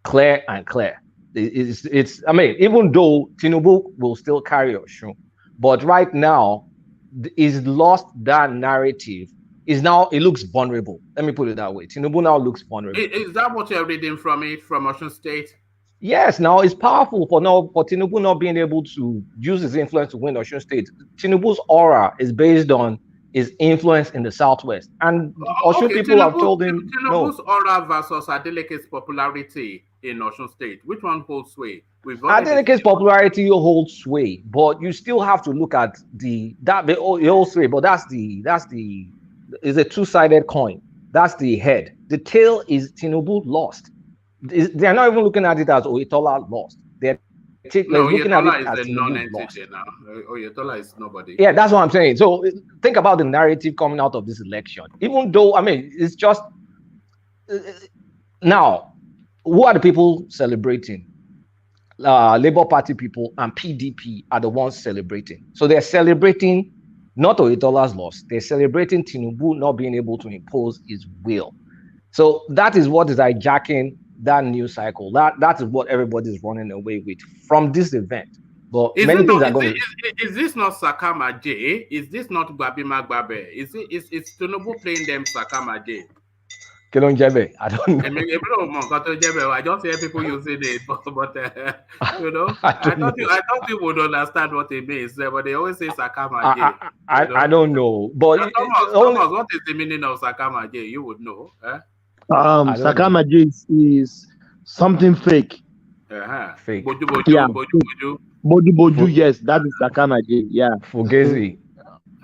Clear and clear. Even though Tinubu will still carry Osun, but right now, he's lost that narrative. It looks vulnerable. Let me put it that way. Tinubu now looks vulnerable. Is that what you're reading from Osun State? Yes. Now it's powerful for Tinubu not being able to use his influence to win Osun State. Tinubu's aura is based on his influence in the Southwest, and Osun people have told him Tinubu's aura versus Adeleke's popularity in Osun State. Which one holds sway? Adeleke's popularity holds sway, but you still have to look at the whole sway. But that's is a two-sided coin. That's the head. The tail is Tinubu lost. They're not even looking at it as Oyetola lost. They're looking at it as Tinubu lost. Now. Oyetola is nobody. Yeah, that's what I'm saying. So think about the narrative coming out of this election. Even though, I mean, it's just now, who are the people celebrating? Labour Party people and PDP are the ones celebrating. So they're celebrating not Oyetola's loss. They're celebrating Tinubu not being able to impose his will. So that is what is hijacking that news cycle. That is what everybody's running away with from this event. But many things are going. Is this not Sakama J? Is this not Gbabima Gbabe? Is Tinubu playing them Sakama J? I don't know. I just hear people using it, but you know, I thought you would understand what it means, but they always say Sakama J. I don't know, but Thomas, what is the meaning of Sakama J? You would know. Sakama J is something fake. Fake. Boju, yes, that is Sakama J. Yeah. Fugazi.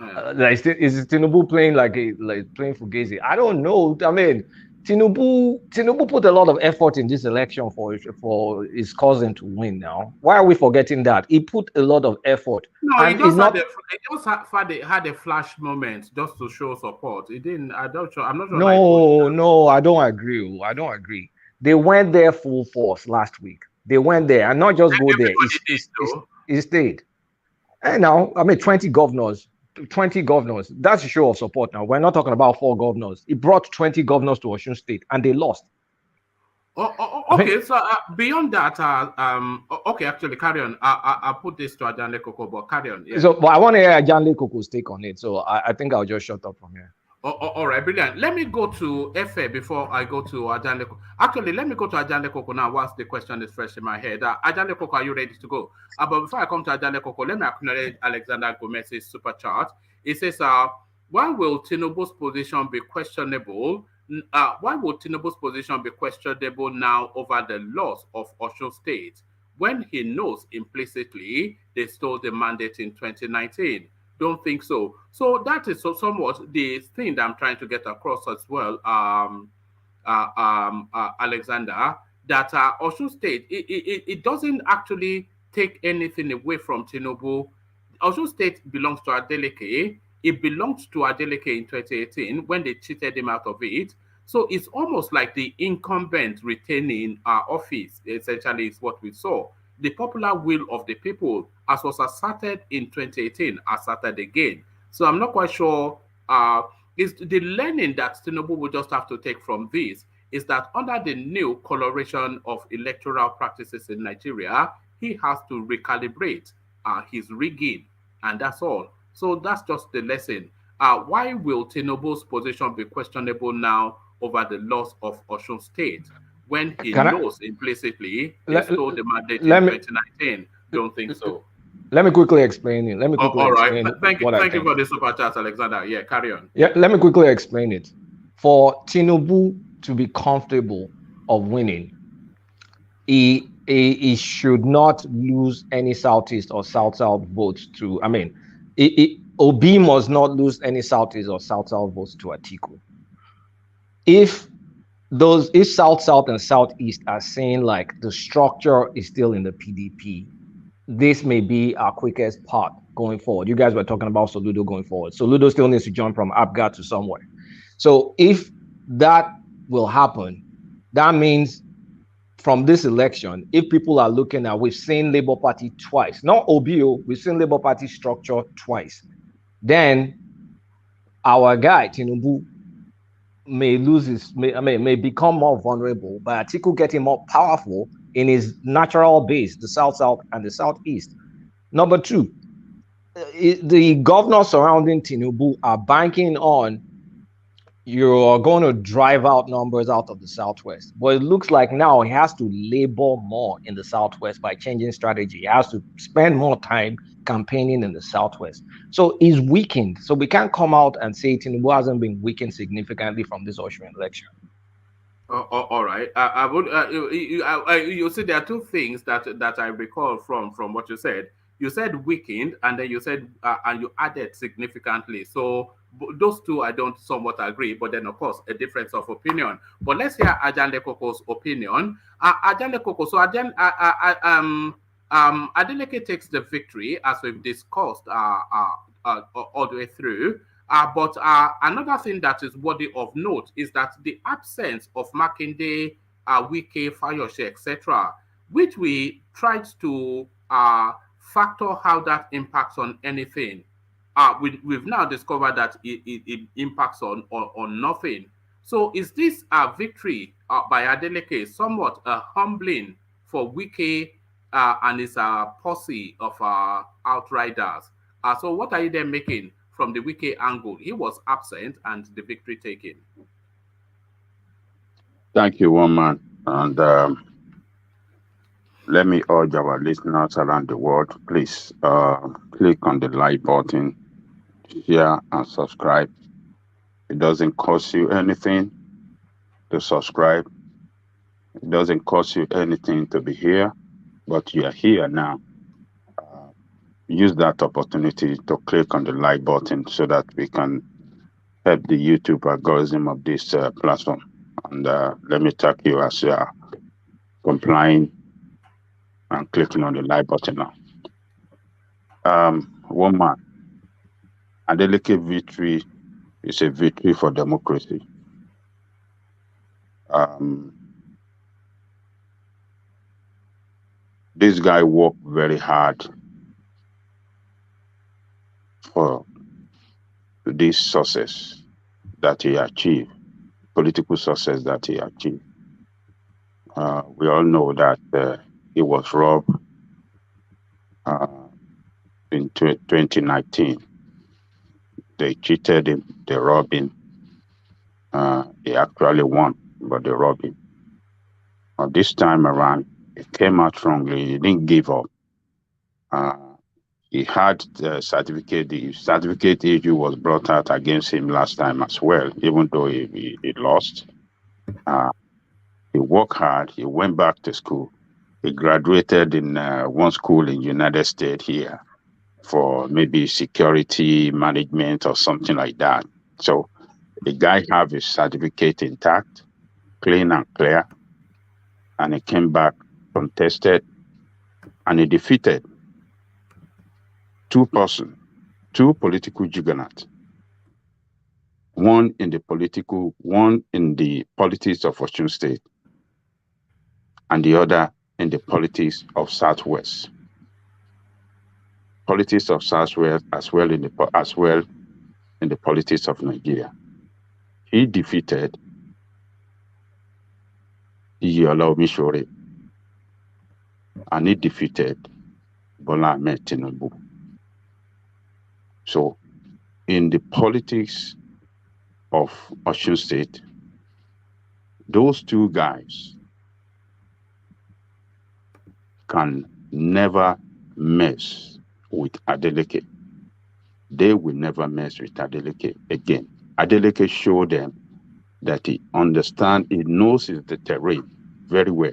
Is Tinubu playing like playing Fugazi? I don't know. I mean, Tinubu put a lot of effort in this election for his cousin to win. Now, why are we forgetting that he put a lot of effort? No, he just had a flash moment just to show support. He didn't. I'm not sure. No, I don't agree. I don't agree. They went there full force last week. They went there and not just go there. He stayed. And now, I mean, 20 governors. That's a show of support now. We're not talking about 4 governors. He brought 20 governors to Osun State and they lost. Okay, so beyond that, okay, actually, carry on. I'll put this to Adeleke, but carry on. Yeah. So, but I want to hear Adelike's take on it. So I think I'll just shut up from here. All right, brilliant. Let me go to Efe before I go to Adeleke. Actually, let me go to Adeleke now whilst the question is fresh in my head. Adeleke, are you ready to go? But before I come to Adeleke, let me acknowledge Alexander Gomez's super chat. It says, why will Tinubu's position be questionable? Why would Tinubu's position be questionable now over the loss of Osun State when he knows implicitly they stole the mandate in 2019? Don't think so. So that is somewhat the thing that I'm trying to get across as well, Alexander, that Osun State, it doesn't actually take anything away from Tinubu. Osun State belongs to Adeleke. It belonged to Adeleke in 2018 when they cheated him out of it. So it's almost like the incumbent retaining office, essentially, is what we saw. The popular will of the people, as was asserted in 2018, asserted again. So I'm not quite sure. Is the learning that Tinubu will just have to take from this is that under the new coloration of electoral practices in Nigeria, he has to recalibrate his rigging, and that's all. So that's just the lesson. Why will Tinubu's position be questionable now over the loss of Osun State when he knows implicitly they stole the mandate in 2019? Don't think so. Let me quickly explain it. All right. Thank you for the super chat, Alexander. Yeah, carry on. Yeah, let me quickly explain it. For Tinubu to be comfortable of winning, he should not lose any Southeast or South-South votes to, I mean, Obi must not lose any Southeast or South-South votes to Atiku. If South-South and Southeast are saying like the structure is still in the PDP, this may be our quickest path going forward. You guys were talking about Soludo going forward. Soludo still needs to jump from Apga to somewhere. So if that will happen, that means from this election, if people are looking at, we've seen Labour Party twice, not OBO, we've seen Labour Party structure twice, then our guy, Tinubu, may become more vulnerable, but Atiku getting more powerful in his natural base, the South-South and the Southeast. Number 2, the governors surrounding Tinubu are banking on you're going to drive out numbers out of the Southwest. But it looks like now he has to labor more in the Southwest by changing strategy. He has to spend more time campaigning in the Southwest. So he's weakened. So we can't come out and say Tinubu hasn't been weakened significantly from this Osun election. All right. I would. You see, there are two things that I recall from what you said. You said weakened, and then you said and you added significantly. So those two, I don't somewhat agree. But then, of course, a difference of opinion. But let's hear Ajande Koko's opinion. Ajande Koko. So Adeleke takes the victory as we've discussed all the way through. But another thing that is worthy of note is that the absence of Makinde, Wike, Fayoshe, etc., which we tried to factor how that impacts on anything. We've now discovered that it impacts on nothing. So is this a victory by Adeleke somewhat humbling for Wike and his posse of outriders? So what are you then making from the Wike angle? He was absent and the victory taken. Thank you, woman. And let me urge our listeners around the world, please click on the like button, share, and subscribe. It doesn't cost you anything to subscribe. It doesn't cost you anything to be here, but you are here now. Use that opportunity to click on the like button so that we can help the YouTube algorithm of this platform. And let me thank you as you are complying and clicking on the like button now. Woman, Adeleke victory is a victory for democracy. This guy worked very hard for this success that he achieved, political success that he achieved. We all know that he was robbed in 2019. They cheated him, they robbed him. He actually won, but they robbed him. This time around, he came out strongly. He didn't give up. He had the certificate. The certificate issue was brought out against him last time as well, even though he lost. He worked hard. He went back to school. He graduated in one school in United States here for maybe security management or something like that. So the guy have his certificate intact, clean and clear, and he came back, contested, and he defeated two political juggernauts. One in the politics of Osun State, and the other in the politics of Southwest. Politics of Southwest as well in the politics of Nigeria. He defeated Iyiola Omishore, and he defeated Bola Ahmed Tinubu. So, in the politics of Osun State, those two guys can never mess with Adeleke. They will never mess with Adeleke again. Adeleke showed them that he understands, he knows the terrain very well.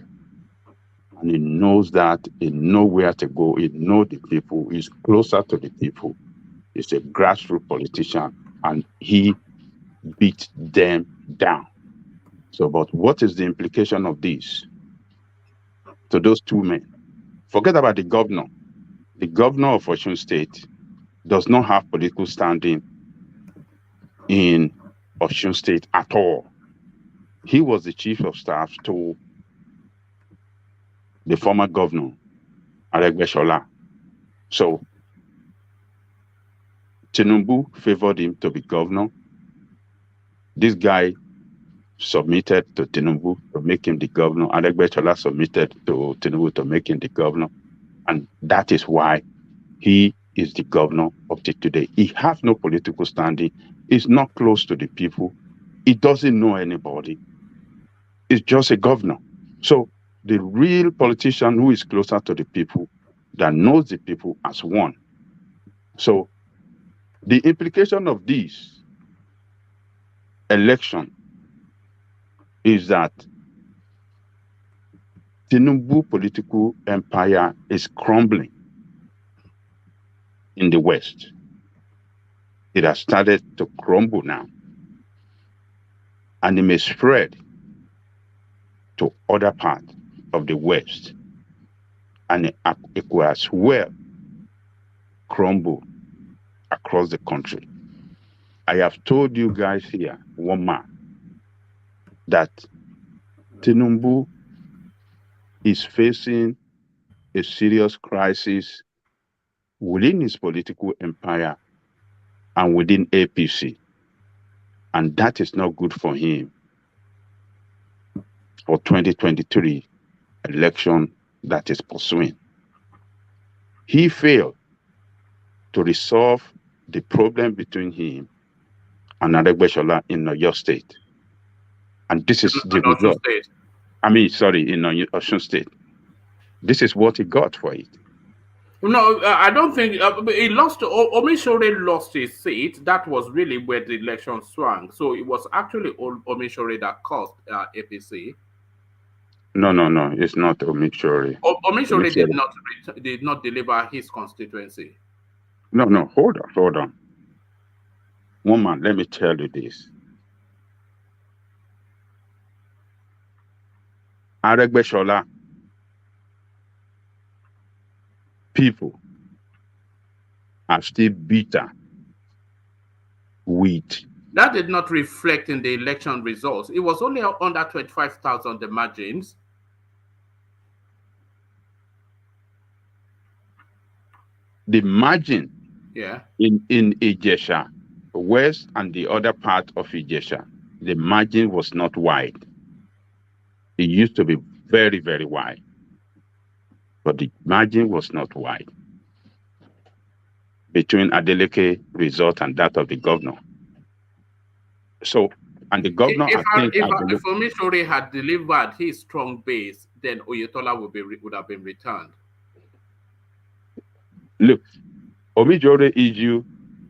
And he knows that, he knows where to go, he knows the people, he's closer to the people. He's a grassroots politician, and he beat them down. So, but what is the implication of this to those two men? Forget about the governor. The governor of Osun State does not have political standing in Osun State at all. He was the chief of staff to the former governor, Aregbesola. So, Tinubu favored him to be governor. This guy submitted to Tinubu to make him the governor. Aregbesola submitted to Tinubu to make him the governor. And that is why he is the governor up to today. He has no political standing. He's not close to the people. He doesn't know anybody. He's just a governor. So the real politician who is closer to the people, that knows the people, has won. So the implication of this election is that Tinubu political empire is crumbling in the West. It has started to crumble now. And it may spread to other parts of the West. And it will as well crumble across the country. I have told you guys here, one man, that Tinubu is facing a serious crisis within his political empire and within APC. And that is not good for him for 2023 election that is pursuing. He failed to resolve the problem between him and Adegbeshola in Oyo State. And this is the result. In Osun State. This is what he got for it. No, I don't think he lost. Omishore lost his seat. That was really where the election swung. So it was actually Omishore that cost APC. No, it's not Omishore. Omishore did not deliver his constituency. No, hold on. Woman, let me tell you this. Adegbeshola people are still bitter with. That did not reflect in the election results. It was only under 25,000 the margins. The margin in Ijesha West and the other part of Ijesha, the margin was not wide. It used to be very, very wide. But the margin was not wide between Adeleke result and that of the governor. So, and the governor, if Omishore had delivered his strong base, then Oyetola would have been returned. Look, Omishore issue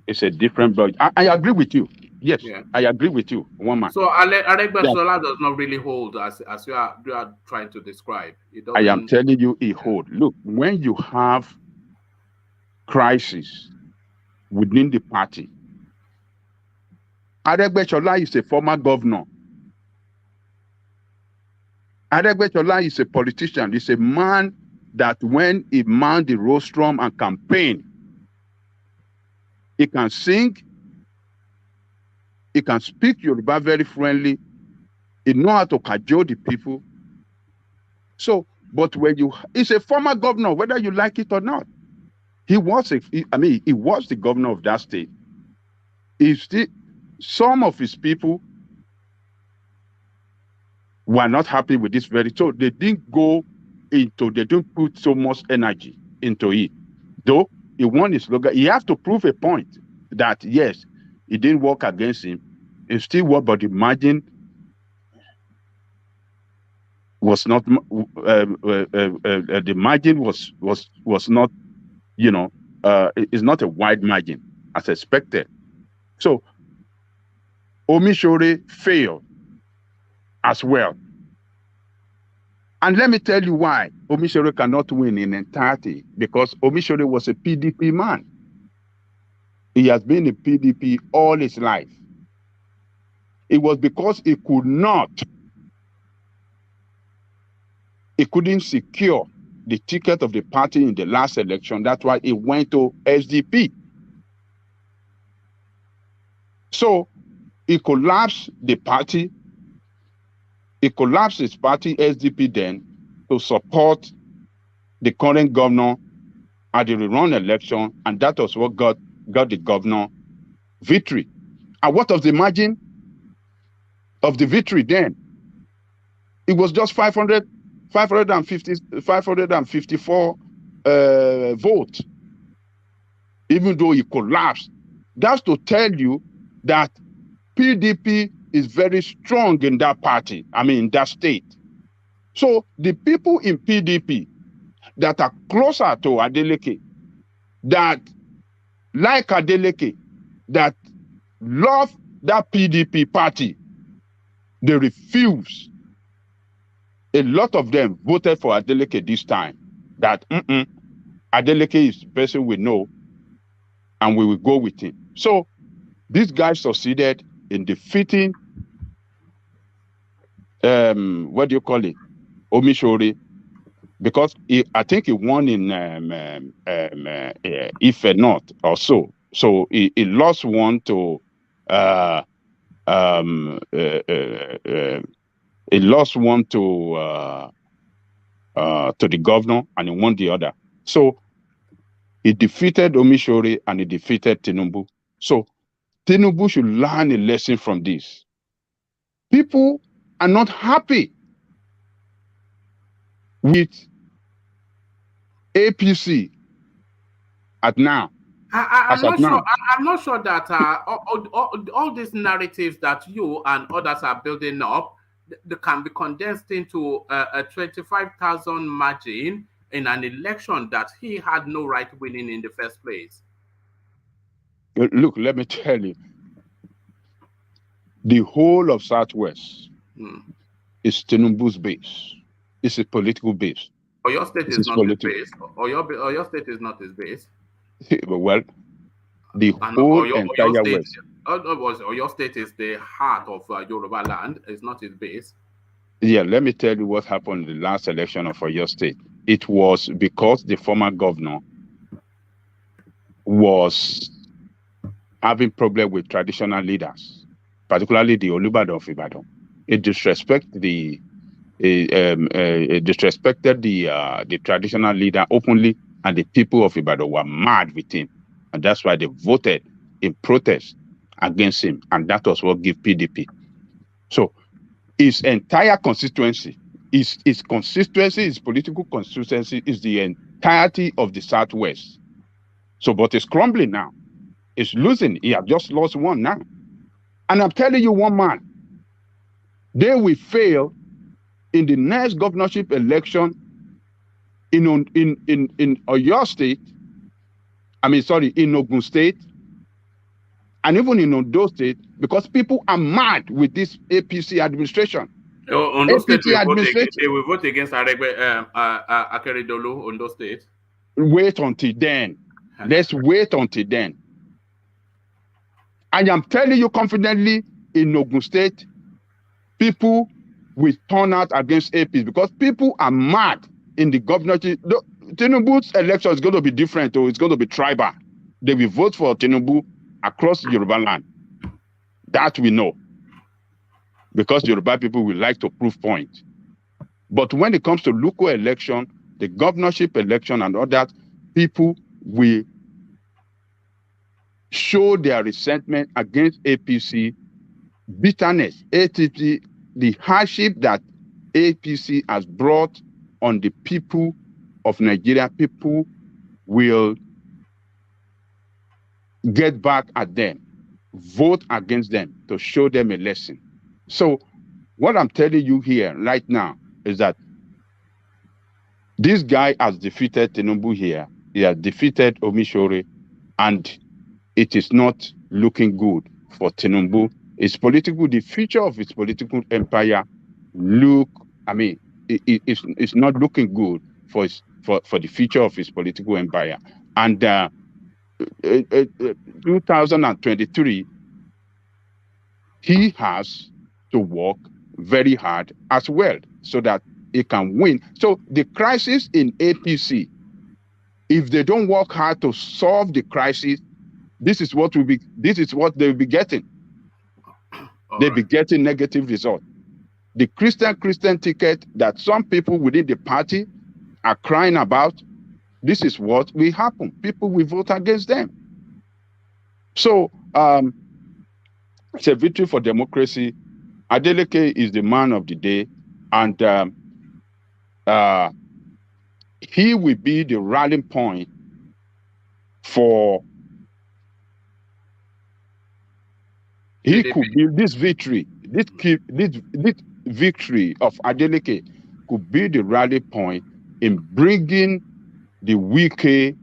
is a different budget. I agree with you. Yes, I agree with you. One man. So Adegbeshola does not really hold as you are trying to describe. I am telling you, it hold. Look, when you have crisis within the party, Adegbeshola is a former governor. Adegbeshola is a politician. He's a man that when he manned the rostrum and campaign, he can sing, he can speak Yoruba very friendly, he knows how to cajole the people. So, but when he's a former governor, whether you like it or not. He was the governor of that state. Some of his people were not happy with this so they didn't put so much energy into it. Though he won his slogan, he has to prove a point that yes, it didn't work against him. It still worked, but the margin was not. The margin was not. It's not a wide margin as expected. So Omishore failed as well. And let me tell you why Omishore cannot win in entirety, because Omishore was a PDP man. He has been a PDP all his life. It was because he couldn't secure the ticket of the party in the last election. That's why he went to SDP. So he collapsed the party. He collapsed his party, SDP, then to support the current governor at the rerun election, and that was what got the governor victory. And what was the margin of the victory then? It was just 554 votes, even though he collapsed. That's to tell you that PDP is very strong in that party, in that state. So the people in PDP that are closer to Adeleke, that like Adeleke, that love that PDP party, They refuse. A lot of them voted for Adeleke this time. That Adeleke is the person we know, and we will go with him. So this guy succeeded in defeating what do you call it, Omishori, because I think he won in Ife North or so. So he lost one to he lost one to the governor, and he won the other. So he defeated Omishori and he defeated Tinubu. So Tinubu should learn a lesson from this. People are not happy with APC at now. I'm not sure that all these narratives that you and others are building up, they can be condensed into a 25,000 margin in an election that he had no right winning in the first place. Look, let me tell you, the whole of Southwest is Tinubu's base. It's a political base. Or your state is not his base. Or your state is not his base. Well, the whole entire West. Or your state is the heart of Yoruba land. It's not his base. Yeah, let me tell you what happened in the last election of your state. It was because the former governor was having problem with traditional leaders, particularly the Olubadan of Ibadan. It disrespected the traditional leader openly, and the people of Ibadan were mad with him, and that's why they voted in protest against him, and that was what gave PDP. So his entire constituency, his political constituency is the entirety of the Southwest. So, but it's crumbling now. It's losing. He has just lost one now. And I'm telling you one man, they will fail in the next governorship election in Oyo State, in Ogun State, and even in Ondo State, because people are mad with this APC administration. Ondo State they will vote against Akeredolu, Ondo State. Wait until then. Let's wait until then. I am telling you confidently, in Ogun State, people will turn out against APC because people are mad in the governorship. Tinubu's election is going to be different, or it's going to be tribal. They will vote for Tinubu across Yoruba land. That we know. Because Yoruba people will like to prove point. But when it comes to local election, the governorship election and all that, people will show their resentment against APC, bitterness, APC, the hardship that APC has brought on the people of Nigeria. People will get back at them, vote against them to show them a lesson. So what I'm telling you here right now is that this guy has defeated Tinubu here. He has defeated Omishore, and it is not looking good for Tinubu. The future of his political empire it's not looking good for the future of his political empire. And 2023, he has to work very hard as well so that he can win. So the crisis in APC, if they don't work hard to solve the crisis, this is what they'll be getting. They'll be getting negative results. The Christian ticket that some people within the party are crying about, this is what will happen. People will vote against them. So it's a victory for democracy. Adeleke is the man of the day, and he will be the rallying point for. He could be this victory. This victory of Adeleke could be the rally point in bringing the Wike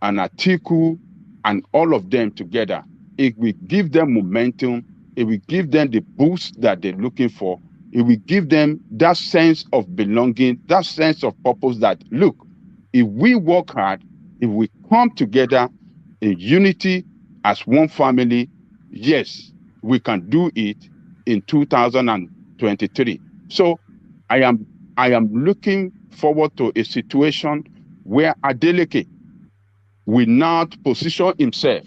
and Atiku and all of them together. It will give them momentum It will give them the boost that they're looking for. It will give them that sense of belonging, that sense of purpose that, look, if we work hard, if we come together in unity as one family, yes, we can do it in 2023. So I am looking forward to a situation where Adeleke will not position himself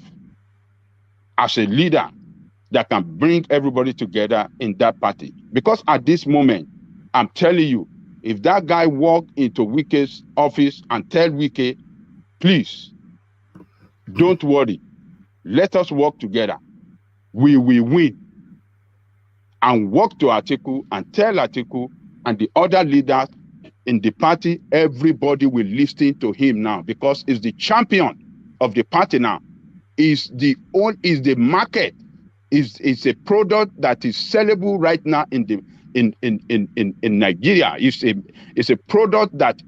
as a leader that can bring everybody together in that party. Because at this moment, I'm telling you, if that guy walk into Wike's office and tell Wike, please, don't worry, let us work together, we will win. And walk to Atiku and tell Atiku and the other leaders in the party, everybody will listen to him now because he's the champion of the party now. Is the market, is a product that is sellable right now in Nigeria. It's a product that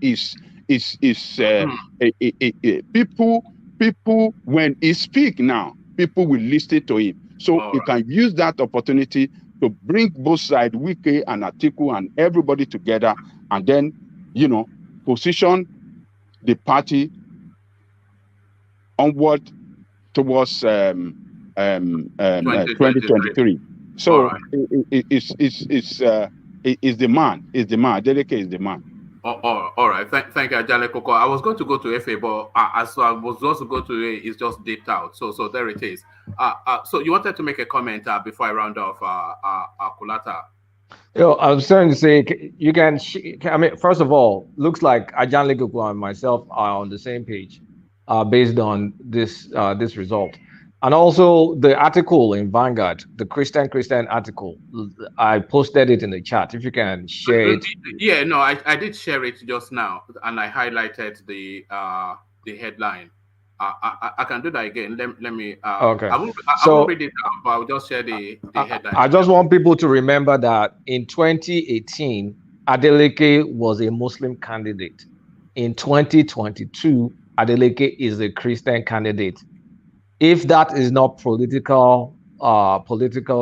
people when he speak now, people will listen to him. So you can use that opportunity to bring both sides, Wike and Atiku and everybody together, and then, you know, position the party onward towards 2023. So it's the man. Adeleke is the man. All right. Thank you, Adeleke. I was going to go to FA, but as I was also going to A, it's just dipped out. So there it is. So you wanted to make a comment before I round off, Kulata? I was trying to say, you can. I mean, first of all, looks like Adeleke and myself are on the same page, based on this result. And also the article in Vanguard, the Christian article, I posted it in the chat. If you can share it. Yeah, no, I did share it just now, and I highlighted the headline. I can do that again. Let me. Okay. I won't read it out, but I'll just share the headline. I just want people to remember that in 2018, Adeleke was a Muslim candidate. In 2022, Adeleke is a Christian candidate. If that is not political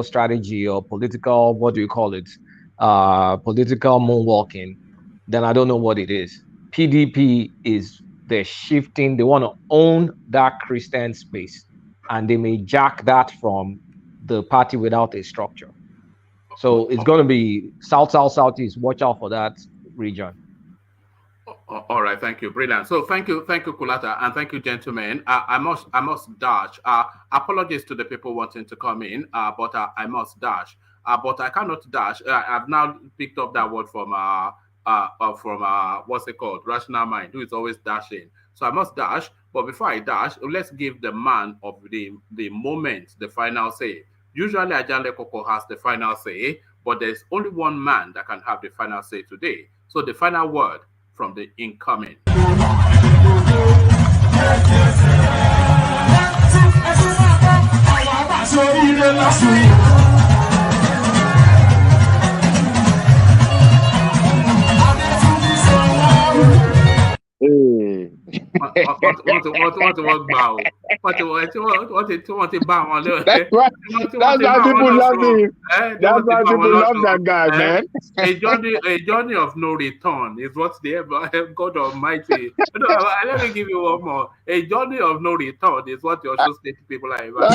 strategy or political, what do you call it? Political moonwalking, then I don't know what it is. PDP they're shifting, they want to own that Christian space, and they may jack that from the party without a structure. So it's going to be southeast. Watch out for that region. All right, thank you, brilliant. So thank you, Kulata, and thank you, gentlemen. I must dash. Apologies to the people wanting to come in, but I must dash. But I cannot dash. I've now picked up that word from what's it called, Rational Mind, who is always dashing. So I must dash. But before I dash, let's give the man of the moment the final say. Usually, Adeleke has the final say, but there's only one man that can have the final say today. So the final word from the incoming. That's why people love him. That's why people love that guy, man. A journey of no return is what the God Almighty. Let me give you one more. A journey of no return is what your Osun State people are about.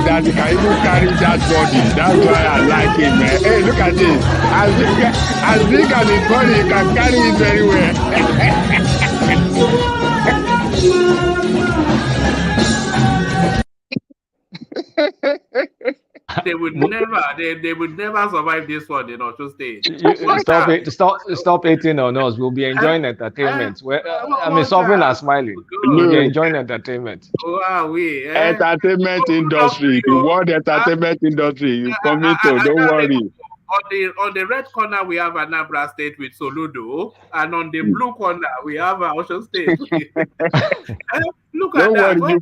That he can even carry that body. That's why I like him, man. Hey, look at this. As big as his body, he can carry it very well. they would never, they would never survive this one in Osun State. Stop hating on us. We'll be enjoying entertainment. I mean, suffering and smiling. We'll be enjoying entertainment. Wow, entertainment industry, the world entertainment industry, you coming to, don't worry. On the red corner we have Anambra State with Soludo, and on the blue corner we have Osun State. Look at that. When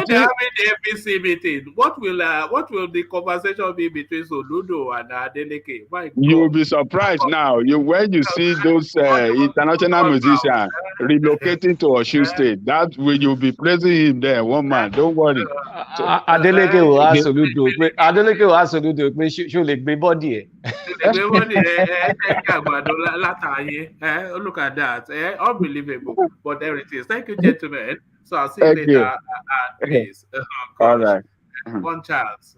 they're having the APC meeting, what will the conversation be between Soludo and Adeleke? You will be surprised now. When you see those international musicians relocating to Osun State, that will you'll be praising him there. One man, don't worry. Adeleke will ask Soludo. Adeleke will ask Soludo. Should be body. Look at that. Unbelievable. But there it is. Thank you, gentlemen. So I'll see you later. Please. All right. One chance.